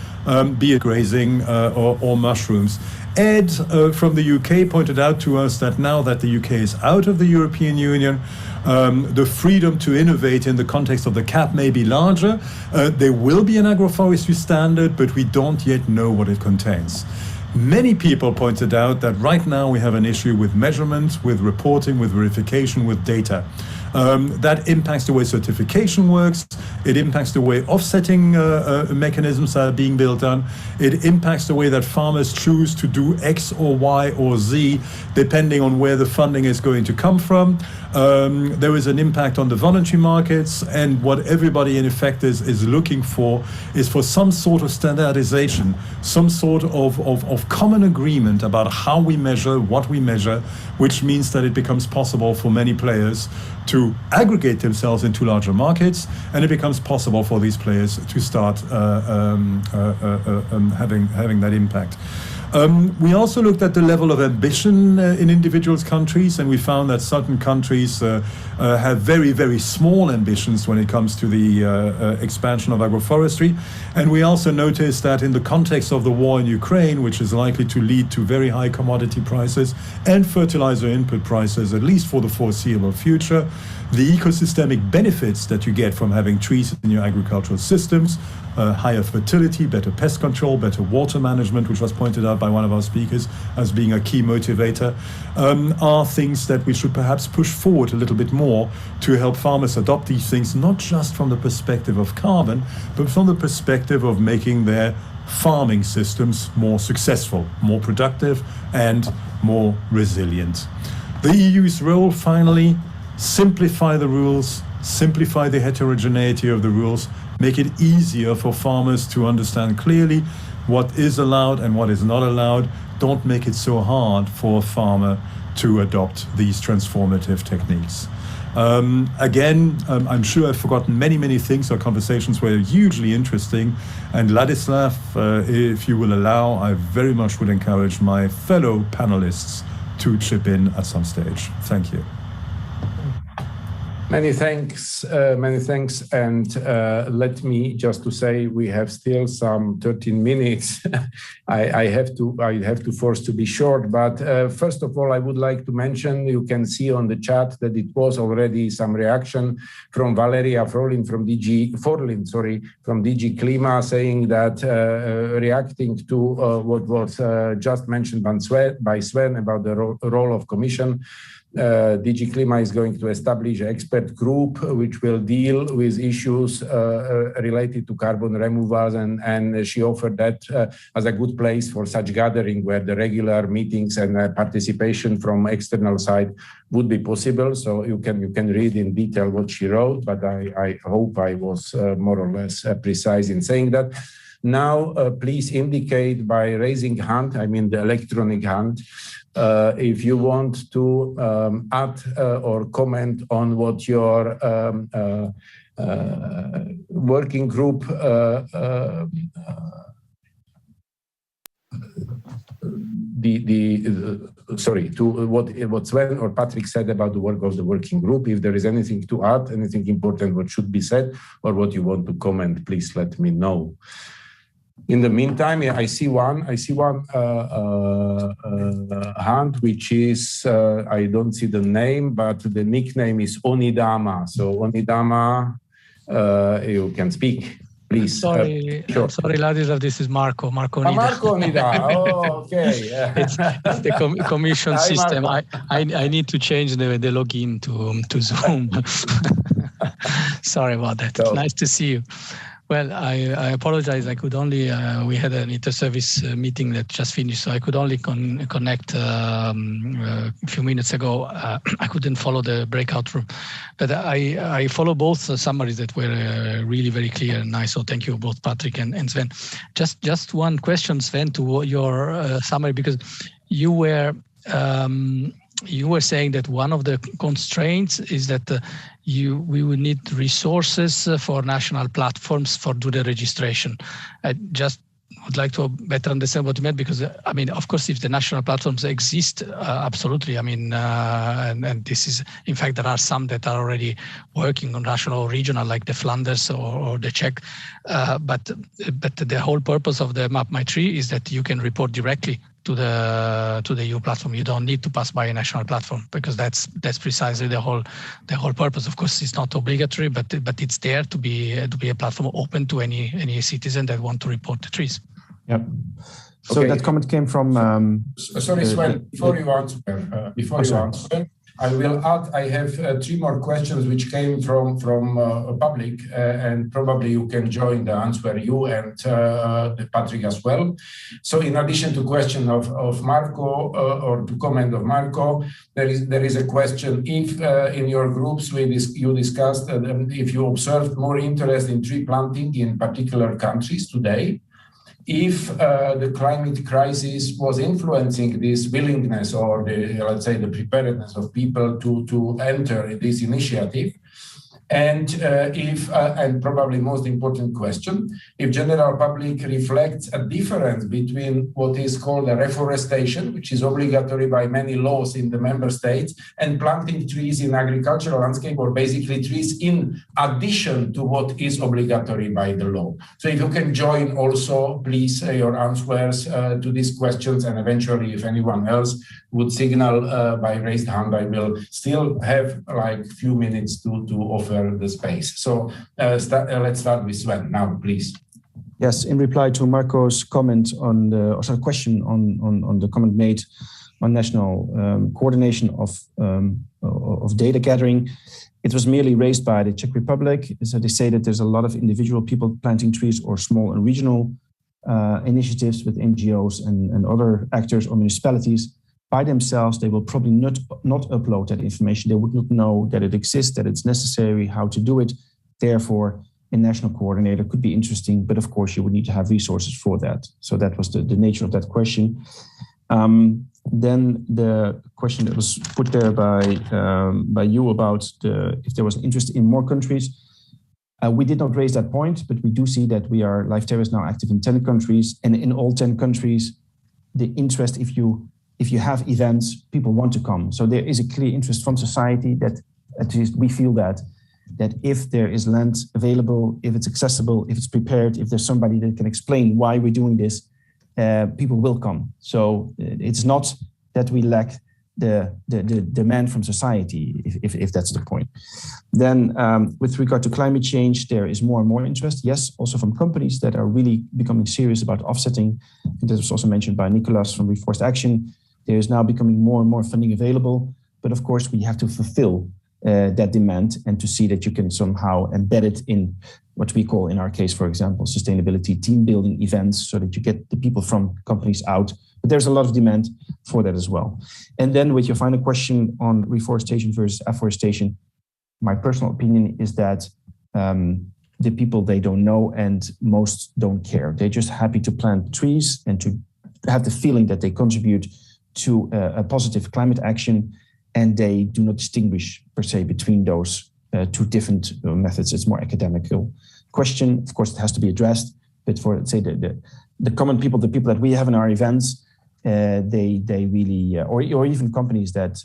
be it grazing or mushrooms. Ed from the UK pointed out to us that now that the UK is out of the European Union, the freedom to innovate in the context of the CAP may be larger. There will be an agroforestry standard, but we don't yet know what it contains. Many people pointed out that right now we have an issue with measurement, with reporting, with verification, with data. That impacts the way certification works. It impacts the way offsetting mechanisms are being built on. It impacts the way that farmers choose to do X or Y or Z, depending on where the funding is going to come from. There is an impact on the voluntary markets, and what everybody in effect is looking for is for some sort of standardization, some sort of of common agreement about how we measure, what we measure, which means that it becomes possible for many players to aggregate themselves into larger markets, and it becomes possible for these players to start having that impact. We also looked at the level of ambition in individual countries, and we found that certain countries have very, very small ambitions when it comes to the expansion of agroforestry. And we also noticed that in the context of the war in Ukraine, which is likely to lead to very high commodity prices and fertilizer input prices, at least for the foreseeable future, the ecosystemic benefits that you get from having trees in your agricultural systems, higher fertility, better pest control, better water management, which was pointed out by one of our speakers as being a key motivator, are things that we should perhaps push forward a little bit more to help farmers adopt these things, not just from the perspective of carbon, but from the perspective of making their farming systems more successful, more productive, and more resilient. The EU's role, finally, simplify the rules, simplify the heterogeneity of the rules, make it easier for farmers to understand clearly what is allowed and what is not allowed. Don't make it so hard for a farmer to adopt these transformative techniques. I'm sure I've forgotten many things. Our conversations were hugely interesting. And Ladislav, if you will allow, I very much would encourage my fellow panelists to chip in at some stage. Thank you. Many thanks, and let me just to say we have still some 13 minutes. I have to force to be short, but first of all, I would like to mention, you can see on the chat that it was already some reaction from Valeria Forlin from DG Klima, saying that reacting to what was just mentioned by Sven about the role of Commission. DG Klima is going to establish an expert group which will deal with issues related to carbon removals, and she offered that as a good place for such gathering where the regular meetings and participation from external side would be possible. So you can read in detail what she wrote, but I hope I was more or less precise in saying that. Now, please indicate by raising hand, I mean the electronic hand, if you want to add or comment on what your working group to what Sven or Patrick said about the work of the working group. If there is anything to add, anything important what should be said, or what you want to comment, please let me know. In the meantime, I see one hand, which is, I don't see the name, but the nickname is Onidama. So Onidama, you can speak, please. Sorry, sure. Sorry, Ladislav, this is Marco Onida. Marco Onida, oh, okay. it's the commission Hi, system. I need to change the login to Zoom. Sorry about that. So, nice to see you. Well, I apologize. I could only, we had an inter-service meeting that just finished, so I could only connect a few minutes ago. I couldn't follow the breakout room, but I follow both summaries that were really very clear and nice. So thank you both, Patrick and Sven. Just one question, Sven, to your summary, because you were saying that one of the constraints is that we would need resources for national platforms for do the registration. I just would like to better understand what you meant, because I mean, of course, if the national platforms exist, absolutely. I mean, and this is, in fact, there are some that are already working on national or regional, like the Flanders or the Czech. But the whole purpose of the Map My Tree is that you can report directly to the EU platform. You don't need to pass by a national platform, because that's precisely the whole purpose. Of course, it's not obligatory, but it's there to be a platform open to any citizen that want to report the trees. Yep. So Okay. that comment came from. Sorry, Sven. Before you answer, I will add. I have 3 more questions which came from public, and probably you can join the answer, you and Patrick as well. So, in addition to question of Marco or to comment of Marco, there is a question. If in your groups you discussed if you observed more interest in tree planting in particular countries today. if the climate crisis was influencing this willingness or let's say the preparedness of people to enter this initiative. And and probably most important question, if general public reflects a difference between what is called a reforestation, which is obligatory by many laws in the member states, and planting trees in agricultural landscape, or basically trees in addition to what is obligatory by the law. So if you can join also, please, your answers to these questions, and eventually if anyone else would signal by raised hand, I will still have like few minutes to offer the space. So let's start with Sven now, please. Yes, in reply to Marco's comment on the question on the comment made on national coordination of data gathering, it was merely raised by the Czech Republic. So they say that there's a lot of individual people planting trees or small and regional initiatives with NGOs and other actors or municipalities. By themselves, they will probably not upload that information. They would not know that it exists, that it's necessary, how to do it. Therefore, a national coordinator could be interesting, but of course, you would need to have resources for that. So that was the nature of that question. Then the question that was put there by you about if there was interest in more countries. We did not raise that point, but we do see that Life Terra is now active in 10 countries, and in all 10 countries, the interest, if you have events, people want to come. So there is a clear interest from society that at least we feel that if there is land available, if it's accessible, if it's prepared, if there's somebody that can explain why we're doing this, people will come. So it's not that we lack the demand from society, if that's the point. Then with regard to climate change, there is more and more interest. Yes, also from companies that are really becoming serious about offsetting. That was also mentioned by Nicolas from Reforestation. There is now becoming more and more funding available, but of course we have to fulfill that demand and to see that you can somehow embed it in what we call, in our case, for example, sustainability team building events, so that you get the people from companies out. But there's a lot of demand for that as well. And then with your final question on reforestation versus afforestation, my personal opinion is that the people, they don't know, and most don't care. They're just happy to plant trees and to have the feeling that they contribute to a positive climate action, and they do not distinguish per se between those two different methods. It's more academical question. Of course, it has to be addressed, but for, let's say, the common people, the people that we have in our events, they really, or even companies that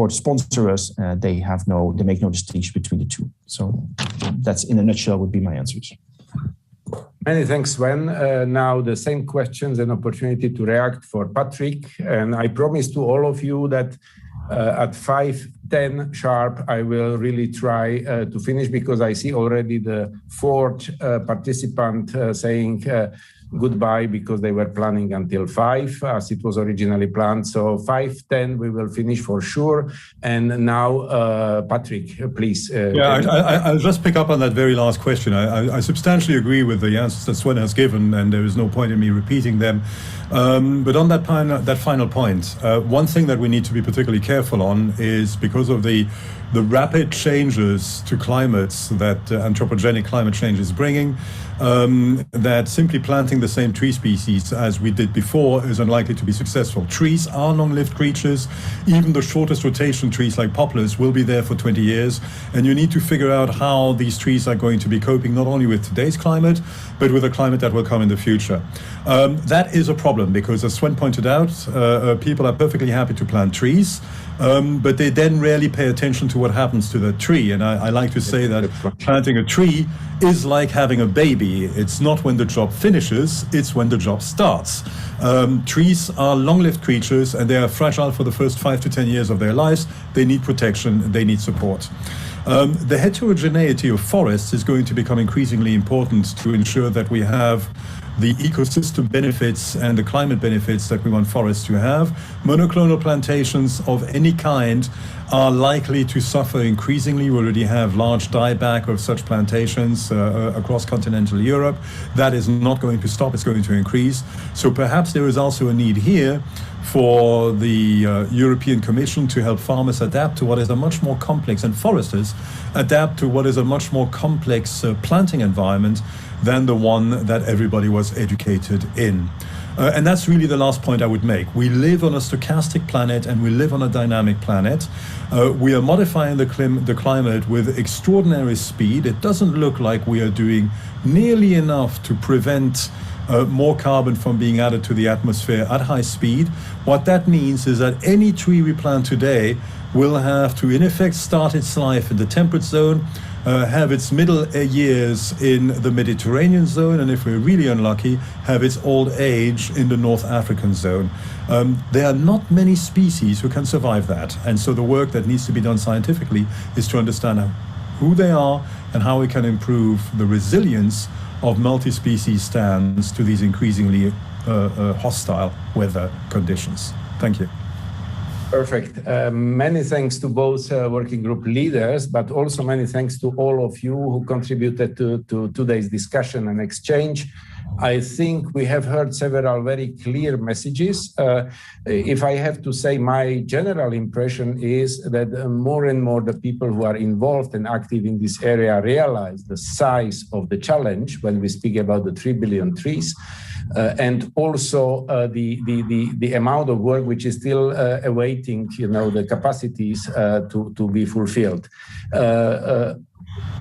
sponsor us, they make no distinction between the two. So that's, in a nutshell, would be my answers. Many thanks, Sven. Now the same questions and opportunity to react for Patrick. And I promise to all of you that at 5:10 sharp, I will really try to finish, because I see already the fourth participant saying goodbye because they were planning until 5 as it was originally planned. So 5:10 we will finish for sure. And now Patrick, please. I'll just pick up on that very last question. I substantially agree with the answers that Sven has given, and there is no point in me repeating them. But on that final point, one thing that we need to be particularly careful on is, because of the rapid changes to climates that anthropogenic climate change is bringing, that simply planting the same tree species as we did before is unlikely to be successful. Trees are long-lived creatures. Even the shortest rotation trees like poplars will be there for 20 years. And you need to figure out how these trees are going to be coping not only with today's climate, but with a climate that will come in the future. That is a problem because, as Sven pointed out, people are perfectly happy to plant trees, but they then rarely pay attention to what happens to the tree. And I like to say that planting a tree is like having a baby. It's not when the job finishes, it's when the job starts. Trees are long-lived creatures, and they are fragile for the first 5 to 10 years of their lives. They need protection, they need support. The heterogeneity of forests is going to become increasingly important to ensure that we have the ecosystem benefits and the climate benefits that we want forests to have. Monoclonal plantations of any kind are likely to suffer increasingly. We already have large dieback of such plantations across continental Europe. That is not going to stop, it's going to increase. So perhaps there is also a need here for the European Commission to help farmers adapt to what is a much more complex, and foresters adapt to what is a much more complex planting environment than the one that everybody was educated in. And that's really the last point I would make. We live on a stochastic planet and we live on a dynamic planet. We are modifying the climate with extraordinary speed. It doesn't look like we are doing nearly enough to prevent more carbon from being added to the atmosphere at high speed. What that means is that any tree we plant today will have to, in effect, start its life in the temperate zone, have its middle years in the Mediterranean zone, and if we're really unlucky, have its old age in the North African zone. There are not many species who can survive that. And so the work that needs to be done scientifically is to understand who they are and how we can improve the resilience of multi-species stands to these increasingly hostile weather conditions. Thank you. Perfect. Many thanks to both working group leaders, but also many thanks to all of you who contributed to today's discussion and exchange. I think we have heard several very clear messages. If I have to say, my general impression is that more and more the people who are involved and active in this area realize the size of the challenge when we speak about the 3 billion trees. And also the amount of work which is still awaiting, the capacities to be fulfilled.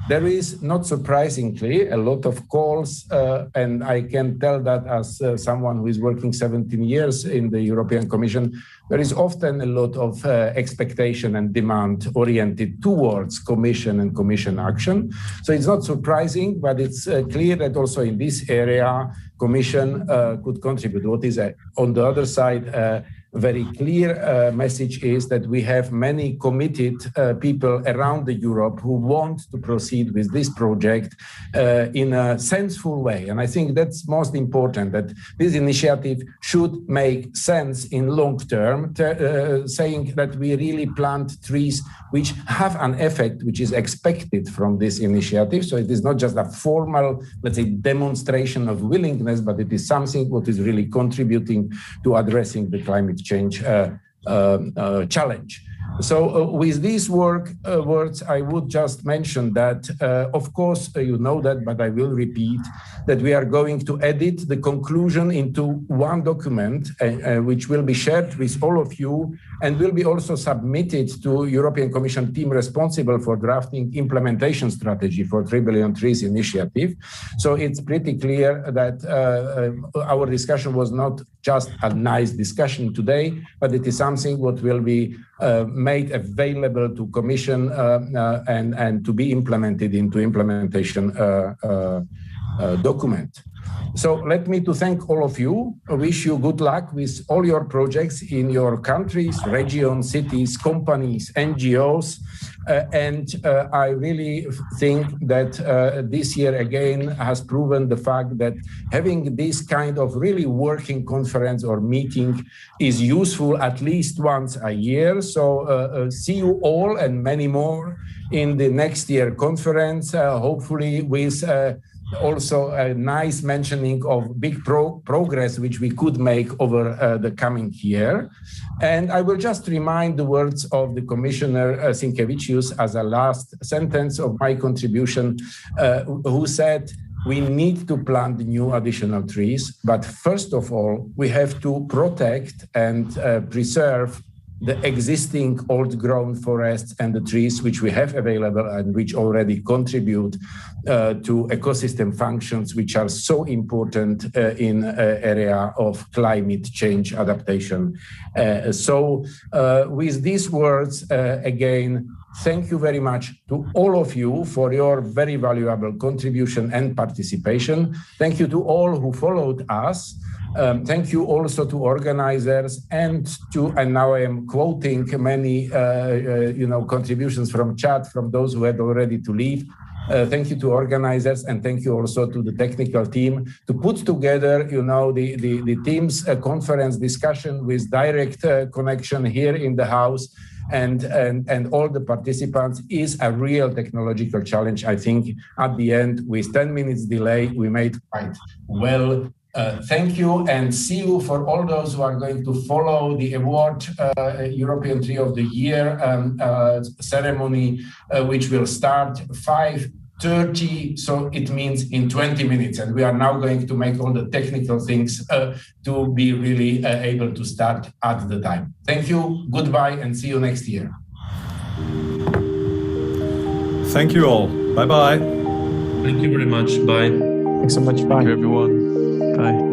There is, not surprisingly, a lot of calls, and I can tell that as someone who is working 17 years in the European Commission. There is often a lot of expectation and demand oriented towards Commission and Commission action. So it's not surprising, but it's clear that also in this area, Commission could contribute. What is on the other side, very clear message is that we have many committed people around Europe who want to proceed with this project in a senseful way. And I think that's most important, that this initiative should make sense in long term, saying that we really plant trees which have an effect which is expected from this initiative. So it is not just a formal, let's say, demonstration of willingness, but it is something what is really contributing to addressing the climate change challenge. So with these words, I would just mention that, of course, you know that, but I will repeat that we are going to edit the conclusion into one document, which will be shared with all of you and will be also submitted to European Commission team responsible for drafting implementation strategy for 3 billion trees initiative. So it's pretty clear that our discussion was not just a nice discussion today, but it is something what will be made available to Commission and to be implemented into implementation document. So let me to thank all of you. I wish you good luck with all your projects in your countries, regions, cities, companies, NGOs. And I really think that this year again has proven the fact that having this kind of really working conference or meeting is useful at least once a year. So see you all and many more in the next year conference, hopefully with also a nice mentioning of big progress which we could make over the coming year. And I will just remind the words of the Commissioner Sinkevičius as a last sentence of my contribution, who said, we need to plant new additional trees, but first of all, we have to protect and preserve the existing old-grown forests and the trees which we have available and which already contribute to ecosystem functions which are so important in area of climate change adaptation. So with these words, again, thank you very much to all of you for your very valuable contribution and participation. Thank you to all who followed us. Thank you also to organizers and now I am quoting many, contributions from chat from those who had already to leave. Thank you to organizers and thank you also to the technical team to put together, the team's conference discussion with direct connection here in the house. And all the participants is a real technological challenge. I think at the end, with 10 minutes delay, we made quite well Thank you, and see you for all those who are going to follow the award European Tree of the Year ceremony, which will start 5:30, so it means in 20 minutes. And we are now going to make all the technical things to be really able to start at the time. Thank you, goodbye, and see you next year. Thank you all. Bye-bye. Thank you very much. Bye. Thanks so much. Bye. Thank you, everyone. Bye.